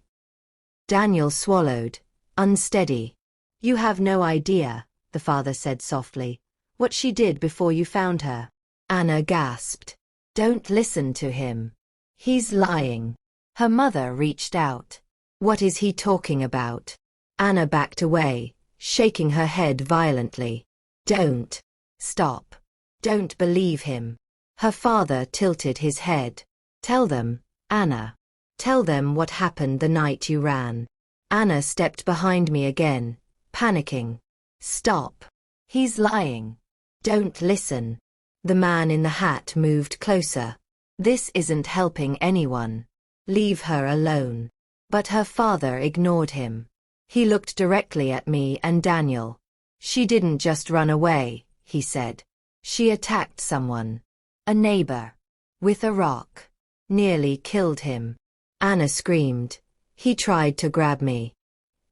Daniel swallowed, unsteady. You have no idea, the father said softly, what she did before you found her. Anna gasped. Don't listen to him. He's lying. Her mother reached out. What is he talking about? Anna backed away, shaking her head violently. Don't. Stop. Don't believe him. Her father tilted his head. Tell them, Anna. Tell them what happened the night you ran. Anna stepped behind me again, panicking. Stop. He's lying. Don't listen. The man in the hat moved closer. This isn't helping anyone. Leave her alone. But her father ignored him. He looked directly at me and Daniel. She didn't just run away, he said. She attacked someone. A neighbor. With a rock. Nearly killed him. Anna screamed. He tried to grab me.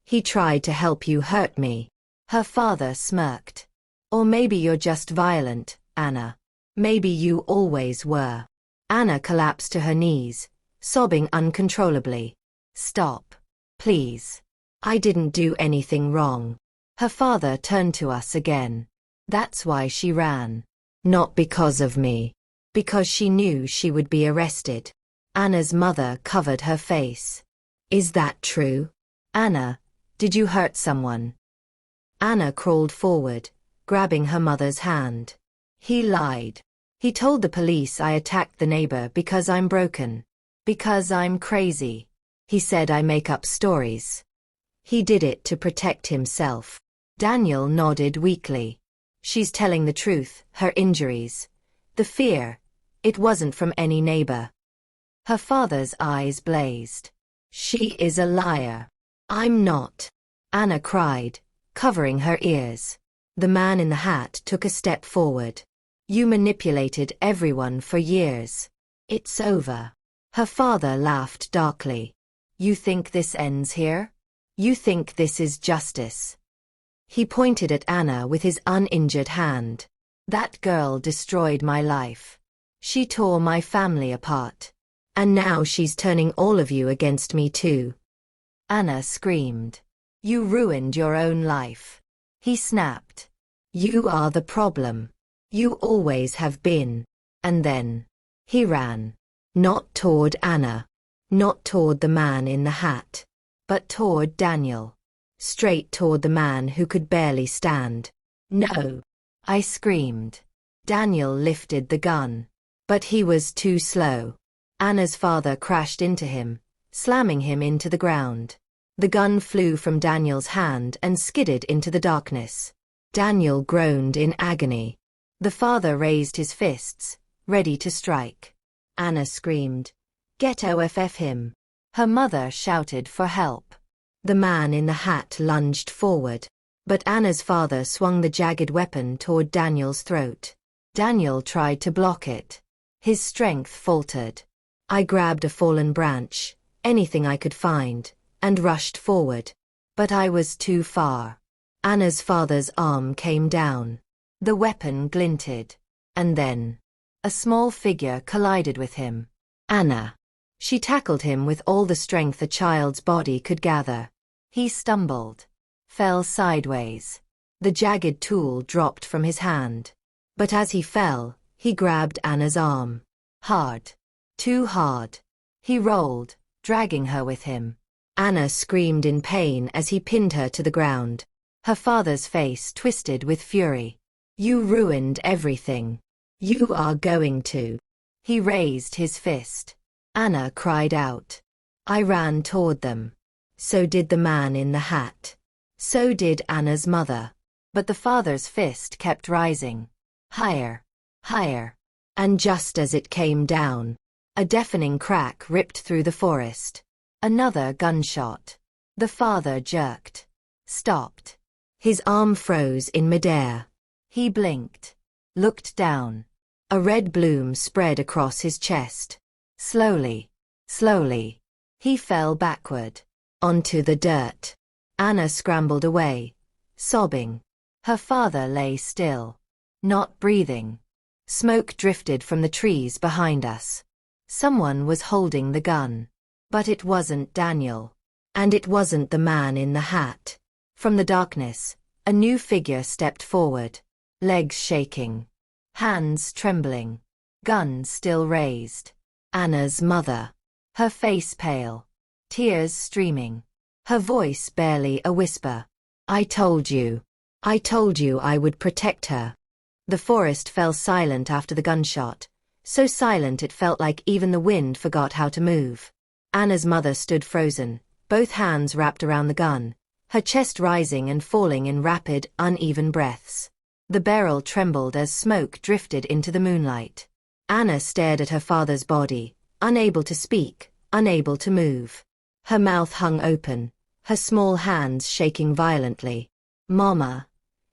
He tried to help you hurt me. Her father smirked. Or maybe you're just violent, Anna. Maybe you always were. Anna collapsed to her knees, sobbing uncontrollably. Stop. Please. I didn't do anything wrong. Her father turned to us again. That's why she ran. Not because of me. Because she knew she would be arrested. Anna's mother covered her face. Is that true? Anna, did you hurt someone? Anna crawled forward, grabbing her mother's hand. He lied. He told the police I attacked the neighbor because I'm broken. Because I'm crazy. He said I make up stories. He did it to protect himself. Daniel nodded weakly. She's telling the truth, her injuries. The fear. It wasn't from any neighbor. Her father's eyes blazed. She is a liar. I'm not. Anna cried, covering her ears. The man in the hat took a step forward. You manipulated everyone for years. It's over. Her father laughed darkly. You think this ends here? You think this is justice? He pointed at Anna with his uninjured hand. That girl destroyed my life. She tore my family apart. And now she's turning all of you against me too. Anna screamed. You ruined your own life. He snapped. You are the problem. You always have been. And then. He ran. Not toward Anna. Not toward the man in the hat. But toward Daniel. Straight toward the man who could barely stand. No! I screamed. Daniel lifted the gun. But he was too slow. Anna's father crashed into him, slamming him into the ground. The gun flew from Daniel's hand and skidded into the darkness. Daniel groaned in agony. The father raised his fists, ready to strike. Anna screamed. Get off him. Her mother shouted for help. The man in the hat lunged forward. But Anna's father swung the jagged weapon toward Daniel's throat. Daniel tried to block it. His strength faltered. I grabbed a fallen branch, anything I could find, and rushed forward. But I was too far. Anna's father's arm came down. The weapon glinted. And then, a small figure collided with him. Anna. She tackled him with all the strength a child's body could gather. He stumbled, fell sideways. The jagged tool dropped from his hand. But as he fell, he grabbed Anna's arm. Hard. Too hard. He rolled, dragging her with him. Anna screamed in pain as he pinned her to the ground. Her father's face twisted with fury. You ruined everything. You are going to. He raised his fist. Anna cried out. I ran toward them. So did the man in the hat. So did Anna's mother. But the father's fist kept rising. Higher. Higher. And just as it came down, a deafening crack ripped through the forest. Another gunshot. The father jerked. Stopped. His arm froze in midair. He blinked. Looked down. A red bloom spread across his chest. Slowly. Slowly. He fell backward. Onto the dirt. Anna scrambled away. Sobbing. Her father lay still. Not breathing. Smoke drifted from the trees behind us. Someone was holding the gun. But it wasn't Daniel. And it wasn't the man in the hat. From the darkness, a new figure stepped forward. Legs shaking. Hands trembling. Gun still raised. Anna's mother. Her face pale. Tears streaming. Her voice barely a whisper. I told you. I told you I would protect her. The forest fell silent after the gunshot. So silent it felt like even the wind forgot how to move. Anna's mother stood frozen, both hands wrapped around the gun, her chest rising and falling in rapid, uneven breaths. The barrel trembled as smoke drifted into the moonlight. Anna stared at her father's body, unable to speak, unable to move. Her mouth hung open, her small hands shaking violently. Mama,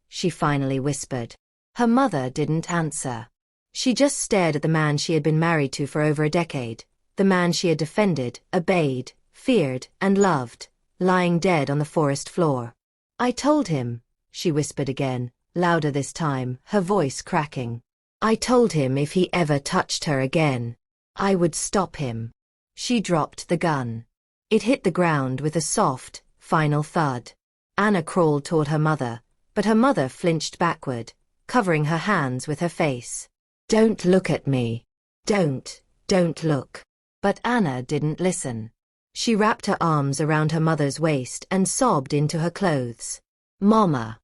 she finally whispered. Her mother didn't answer. She just stared at the man she had been married to for over a decade, the man she had defended, obeyed, feared, and loved, lying dead on the forest floor. I told him, she whispered again, louder this time, her voice cracking. I told him if he ever touched her again, I would stop him. She dropped the gun. It hit the ground with a soft, final thud. Anna crawled toward her mother, but her mother flinched backward, covering her hands with her face. Don't look at me. Don't look. But Anna didn't listen. She wrapped her arms around her mother's waist and sobbed into her clothes. Mama,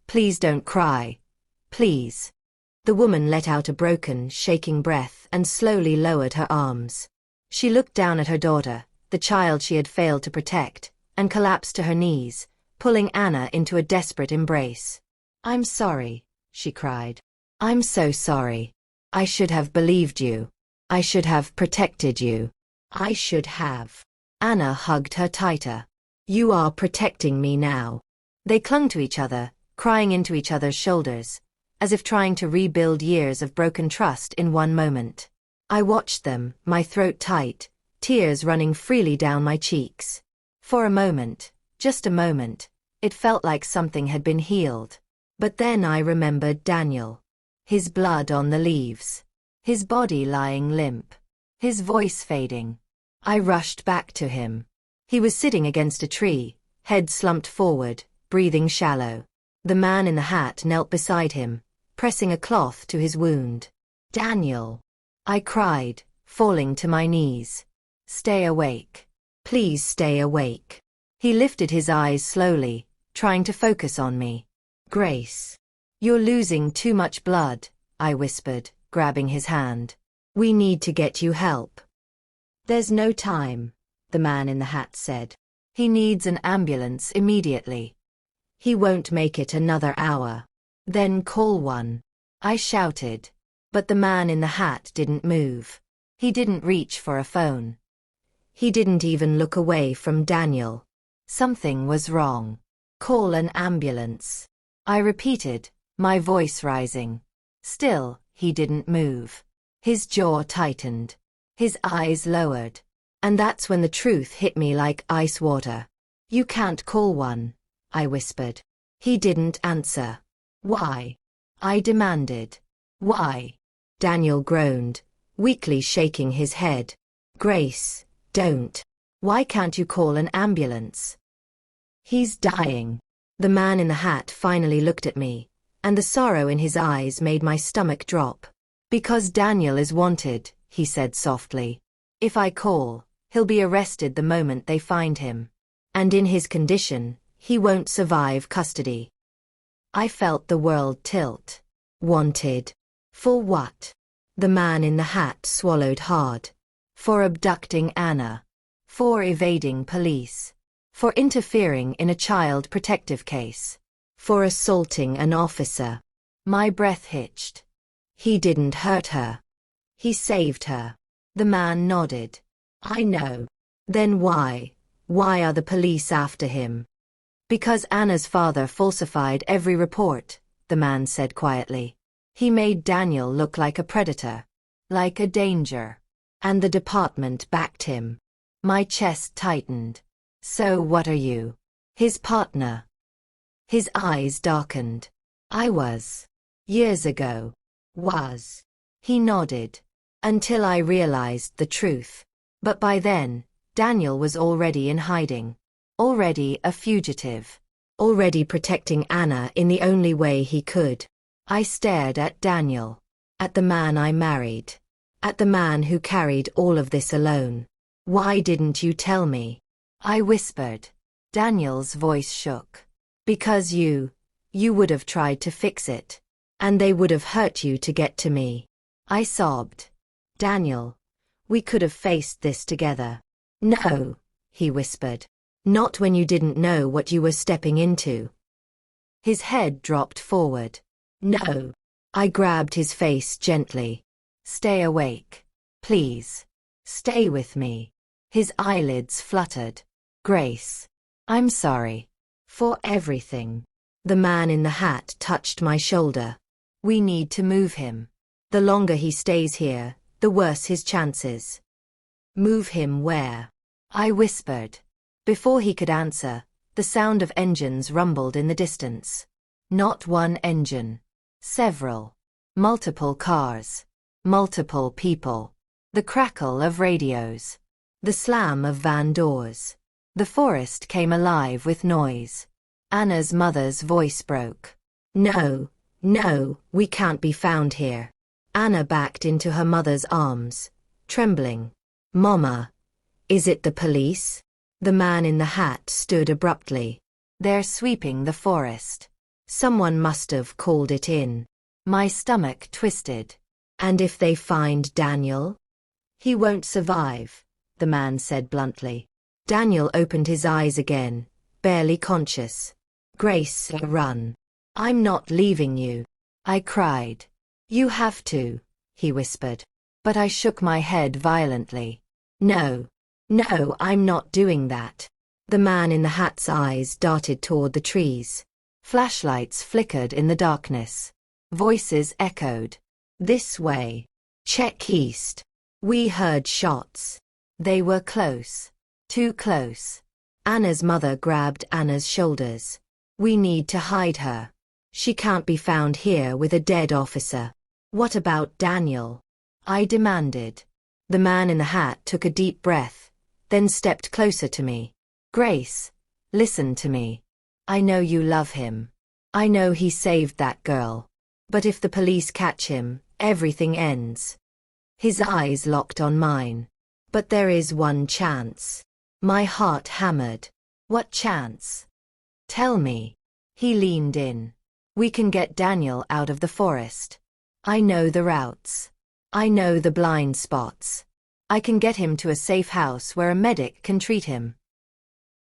please don't cry. Please. The woman let out a broken, shaking breath and slowly lowered her arms. She looked down at her daughter, the child she had failed to protect, and collapsed to her knees, pulling Anna into a desperate embrace. I'm sorry, she cried. I'm so sorry. I should have believed you. I should have protected you. I should have. Anna hugged her tighter. You are protecting me now. They clung to each other, crying into each other's shoulders, as if trying to rebuild years of broken trust in one moment. I watched them, my throat tight, tears running freely down my cheeks. For a moment, just a moment, it felt like something had been healed. But then I remembered Daniel. His blood on the leaves. His body lying limp. His voice fading. I rushed back to him. He was sitting against a tree, head slumped forward, breathing shallow. The man in the hat knelt beside him, pressing a cloth to his wound. Daniel! I cried, falling to my knees. Stay awake. Please stay awake. He lifted his eyes slowly, trying to focus on me. Grace. You're losing too much blood, I whispered, grabbing his hand. We need to get you help. There's no time, the man in the hat said. He needs an ambulance immediately. He won't make it another hour. Then call one. I shouted. But the man in the hat didn't move. He didn't reach for a phone. He didn't even look away from Daniel. Something was wrong. Call an ambulance. I repeated, my voice rising. Still, he didn't move. His jaw tightened. His eyes lowered. And that's when the truth hit me like ice water. You can't call one, I whispered. He didn't answer. Why? I demanded. Why? Daniel groaned, weakly shaking his head. Grace, don't. Why can't you call an ambulance? He's dying. The man in the hat finally looked at me, and the sorrow in his eyes made my stomach drop. Because Daniel is wanted, he said softly. If I call, he'll be arrested the moment they find him. And in his condition, he won't survive custody. I felt the world tilt. Wanted. For what? The man in the hat swallowed hard. For abducting Anna. For evading police. For interfering in a child protective case. For assaulting an officer. My breath hitched. He didn't hurt her. He saved her. The man nodded. I know. Then why? Why are the police after him? Because Anna's father falsified every report, the man said quietly. He made Daniel look like a predator. Like a danger. And the department backed him. My chest tightened. So what are you? His partner. His eyes darkened. I was. Years ago. Was. He nodded. Until I realized the truth. But by then, Daniel was already in hiding. Already a fugitive. Already protecting Anna in the only way he could. I stared at Daniel. At the man I married. At the man who carried all of this alone. Why didn't you tell me? I whispered. Daniel's voice shook. Because you would have tried to fix it. And they would have hurt you to get to me. I sobbed. Daniel, we could have faced this together. No, he whispered. Not when you didn't know what you were stepping into. His head dropped forward. No. I grabbed his face gently. Stay awake. Please. Stay with me. His eyelids fluttered. Grace. I'm sorry. For everything. The man in the hat touched my shoulder. We need to move him. The longer he stays here, the worse his chances. Move him where? I whispered. Before he could answer, the sound of engines rumbled in the distance. Not one engine. Several. Multiple cars. Multiple people. The crackle of radios. The slam of van doors. The forest came alive with noise. Anna's mother's voice broke. No, no, we can't be found here. Anna backed into her mother's arms, trembling. Mama, is it the police? The man in the hat stood abruptly. They're sweeping the forest. Someone must have called it in. My stomach twisted. And if they find Daniel? He won't survive, the man said bluntly. Daniel opened his eyes again, barely conscious. Grace, run. I'm not leaving you. I cried. You have to, he whispered. But I shook my head violently. No. No, I'm not doing that. The man in the hat's eyes darted toward the trees. Flashlights flickered in the darkness. Voices echoed. This way. Check east. We heard shots. They were close. Too close. Anna's mother grabbed Anna's shoulders. We need to hide her. She can't be found here with a dead officer. What about Daniel? I demanded. The man in the hat took a deep breath, then stepped closer to me. Grace, listen to me. I know you love him. I know he saved that girl. But if the police catch him, everything ends. His eyes locked on mine. But there is one chance. My heart hammered. What chance? Tell me. He leaned in. We can get Daniel out of the forest. I know the routes. I know the blind spots. I can get him to a safe house where a medic can treat him.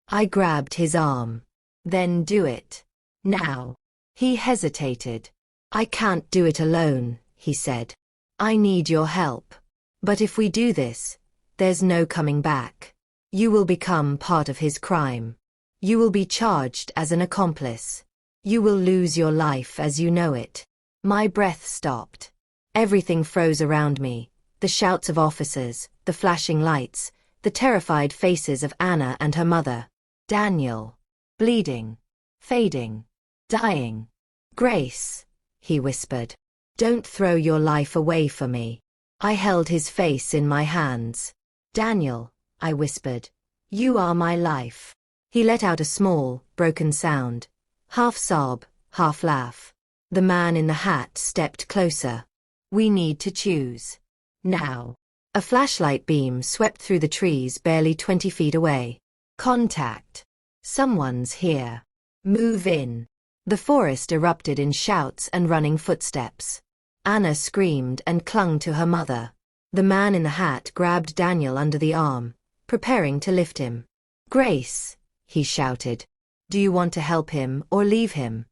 I grabbed his arm. Then do it. Now. He hesitated. I can't do it alone, he said. I need your help. But if we do this, there's no coming back. You will become part of his crime. You will be charged as an accomplice. You will lose your life as you know it. My breath stopped. Everything froze around me. The shouts of officers, the flashing lights, the terrified faces of Anna and her mother. Daniel. Bleeding. Fading. Dying. Grace, he whispered. Don't throw your life away for me. I held his face in my hands. Daniel, I whispered. You are my life. He let out a small, broken sound. Half sob, half laugh. The man in the hat stepped closer. We need to choose. Now. A flashlight beam swept through the trees barely 20 feet away. Contact. Someone's here. Move in. The forest erupted in shouts and running footsteps. Anna screamed and clung to her mother. The man in the hat grabbed Daniel under the arm, preparing to lift him. Grace, he shouted. Do you want to help him or leave him?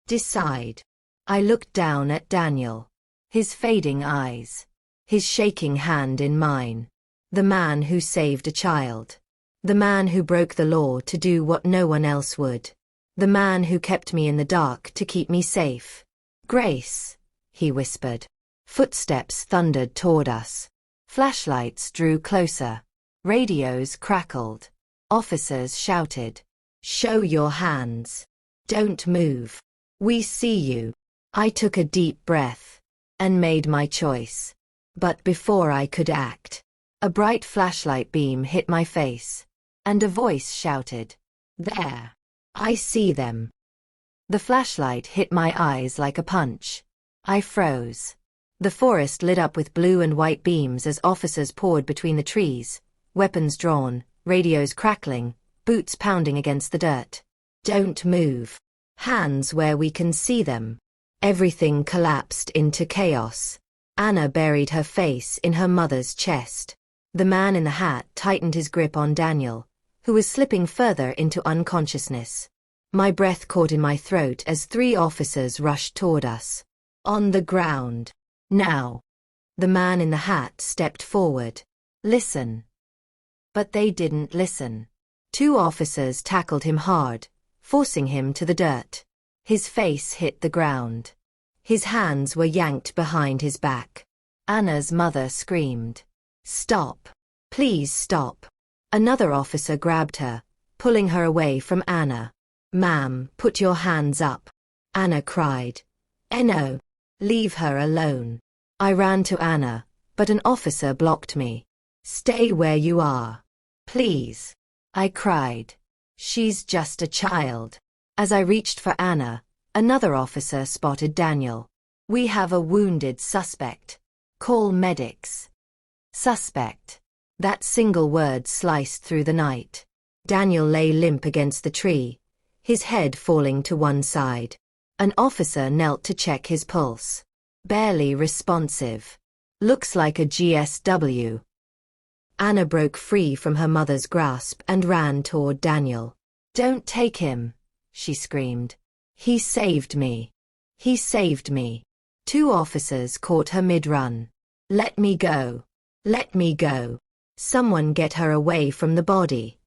Decide. I looked down at Daniel. His fading eyes. His shaking hand in mine. The man who saved a child. The man who broke the law to do what no one else would. The man who kept me in the dark to keep me safe. Grace, he whispered. Footsteps thundered toward us. Flashlights drew closer. Radios crackled. Officers shouted. Show your hands. Don't move. We see you. I took a deep breath and made my choice. But before I could act, a bright flashlight beam hit my face, and a voice shouted, There. I see them. The flashlight hit my eyes like a punch. I froze. The forest lit up with blue and white beams as officers poured between the trees, weapons drawn, radios crackling, boots pounding against the dirt. Don't move. Hands where we can see them. Everything collapsed into chaos. Anna buried her face in her mother's chest. The man in the hat tightened his grip on Daniel, who was slipping further into unconsciousness. My breath caught in my throat as 3 officers rushed toward us. On the ground. Now. The man in the hat stepped forward. Listen. But they didn't listen. 2 officers tackled him hard, forcing him to the dirt. His face hit the ground. His hands were yanked behind his back. Anna's mother screamed. Stop. Please stop. Another officer grabbed her, pulling her away from Anna. Ma'am, put your hands up. Anna cried. No. Leave her alone. I ran to Anna, but an officer blocked me. Stay where you are. Please. I cried. She's just a child. As I reached for Anna, another officer spotted Daniel. We have a wounded suspect. Call medics. Suspect. That single word sliced through the night. Daniel lay limp against the tree, his head falling to one side. An officer knelt to check his pulse. Barely responsive. Looks like a GSW. Anna broke free from her mother's grasp and ran toward Daniel. Don't take him, she screamed. He saved me. He saved me. 2 officers caught her mid-run. Let me go. Let me go. Someone get her away from the body.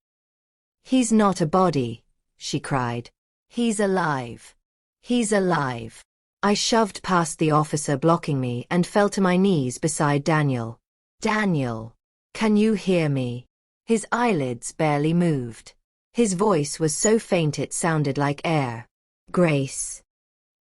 He's not a body, she cried. He's alive. He's alive. I shoved past the officer blocking me and fell to my knees beside Daniel. Daniel, can you hear me? His eyelids barely moved. His voice was so faint it sounded like air. Grace.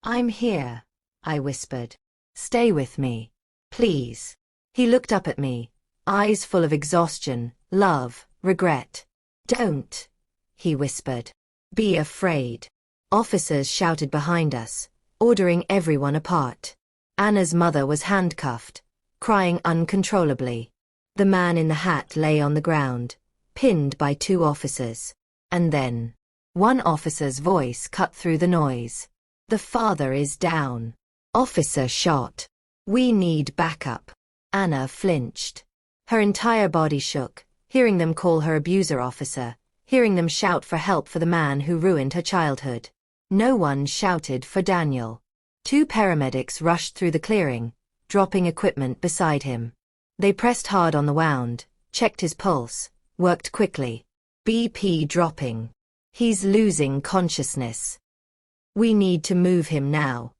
I'm here, I whispered. Stay with me. Please. He looked up at me, eyes full of exhaustion, love, regret. Don't, he whispered. Be afraid. Officers shouted behind us, ordering everyone apart. Anna's mother was handcuffed, crying uncontrollably. The man in the hat lay on the ground, pinned by 2 officers. And then, one officer's voice cut through the noise. The father is down. Officer shot. We need backup. Anna flinched. Her entire body shook, hearing them call her abuser officer, hearing them shout for help for the man who ruined her childhood. No one shouted for Daniel. 2 paramedics rushed through the clearing, dropping equipment beside him. They pressed hard on the wound, checked his pulse, worked quickly. BP dropping. He's losing consciousness. We need to move him now.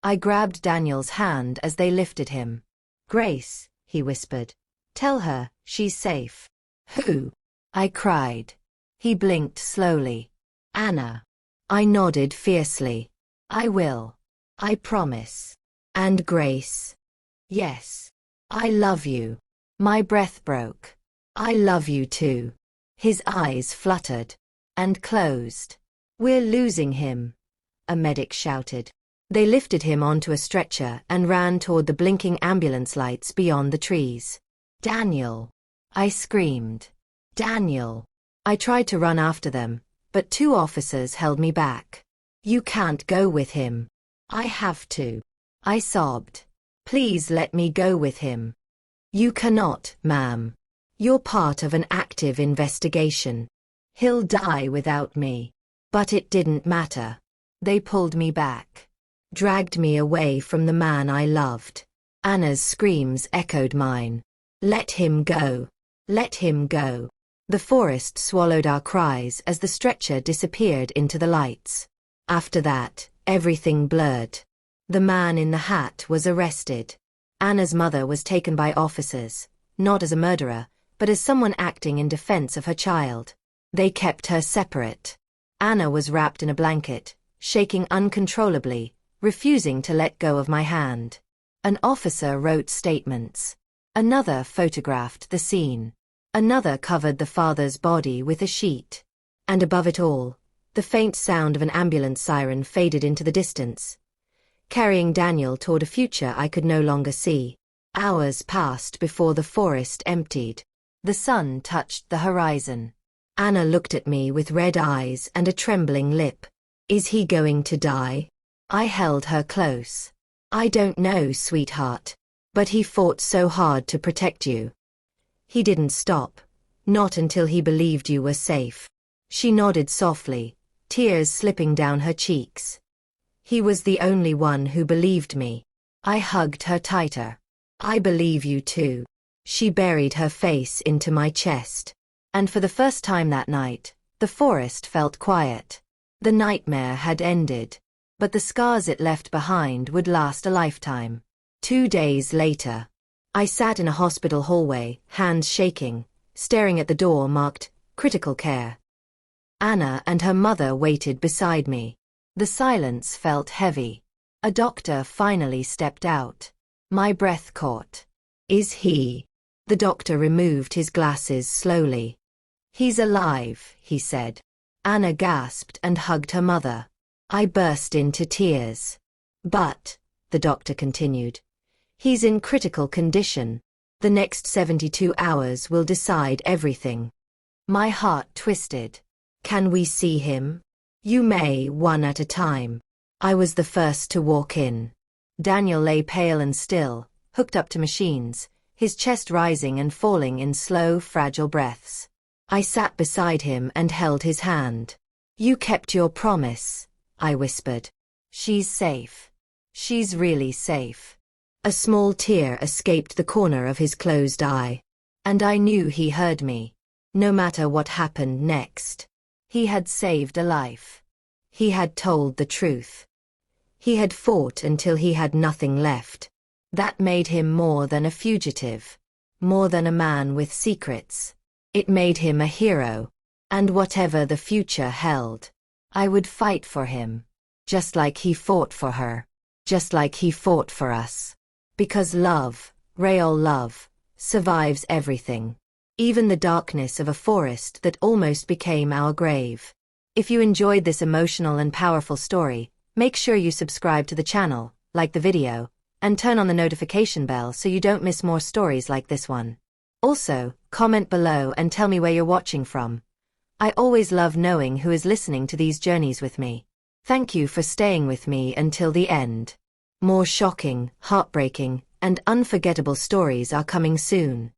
I grabbed Daniel's hand as they lifted him. Grace, he whispered. Tell her, she's safe. Who? I cried. He blinked slowly. Anna. I nodded fiercely. I will. I promise. And Grace? Yes. I love you. My breath broke. I love you too. His eyes fluttered and closed. We're losing him, a medic shouted. They lifted him onto a stretcher and ran toward the blinking ambulance lights beyond the trees. Daniel! I screamed. Daniel! I tried to run after them, but 2 officers held me back. You can't go with him. I have to. I sobbed. Please let me go with him. You cannot, ma'am. You're part of an active investigation. He'll die without me. But it didn't matter. They pulled me back. Dragged me away from the man I loved. Anna's screams echoed mine. Let him go. Let him go. The forest swallowed our cries as the stretcher disappeared into the lights. After that, everything blurred. The man in the hat was arrested. Anna's mother was taken by officers, not as a murderer, but as someone acting in defense of her child. They kept her separate. Anna was wrapped in a blanket, shaking uncontrollably, refusing to let go of my hand. An officer wrote statements. Another photographed the scene. Another covered the father's body with a sheet. And above it all, the faint sound of an ambulance siren faded into the distance, carrying Daniel toward a future I could no longer see. Hours passed before the forest emptied. The sun touched the horizon. Anna looked at me with red eyes and a trembling lip. Is he going to die? I held her close. I don't know, sweetheart. But he fought so hard to protect you. He didn't stop. Not until he believed you were safe. She nodded softly, tears slipping down her cheeks. He was the only one who believed me. I hugged her tighter. I believe you too. She buried her face into my chest. And for the first time that night, the forest felt quiet. The nightmare had ended. But the scars it left behind would last a lifetime. 2 days later, I sat in a hospital hallway, hands shaking, staring at the door marked, critical care. Anna and her mother waited beside me. The silence felt heavy. A doctor finally stepped out. My breath caught. Is he? The doctor removed his glasses slowly. He's alive, he said. Anna gasped and hugged her mother. I burst into tears. But, the doctor continued, he's in critical condition. The next 72 hours will decide everything. My heart twisted. Can we see him? You may, one at a time. I was the first to walk in. Daniel lay pale and still, hooked up to machines, his chest rising and falling in slow, fragile breaths. I sat beside him and held his hand. You kept your promise, I whispered. She's safe. She's really safe. A small tear escaped the corner of his closed eye. And I knew he heard me. No matter what happened next. He had saved a life. He had told the truth. He had fought until he had nothing left. That made him more than a fugitive. More than a man with secrets. It made him a hero. And whatever the future held, I would fight for him. Just like he fought for her. Just like he fought for us. Because love, real love, survives everything. Even the darkness of a forest that almost became our grave. If you enjoyed this emotional and powerful story, make sure you subscribe to the channel, like the video, and turn on the notification bell so you don't miss more stories like this one. Also, comment below and tell me where you're watching from. I always love knowing who is listening to these journeys with me. Thank you for staying with me until the end. More shocking, heartbreaking, and unforgettable stories are coming soon.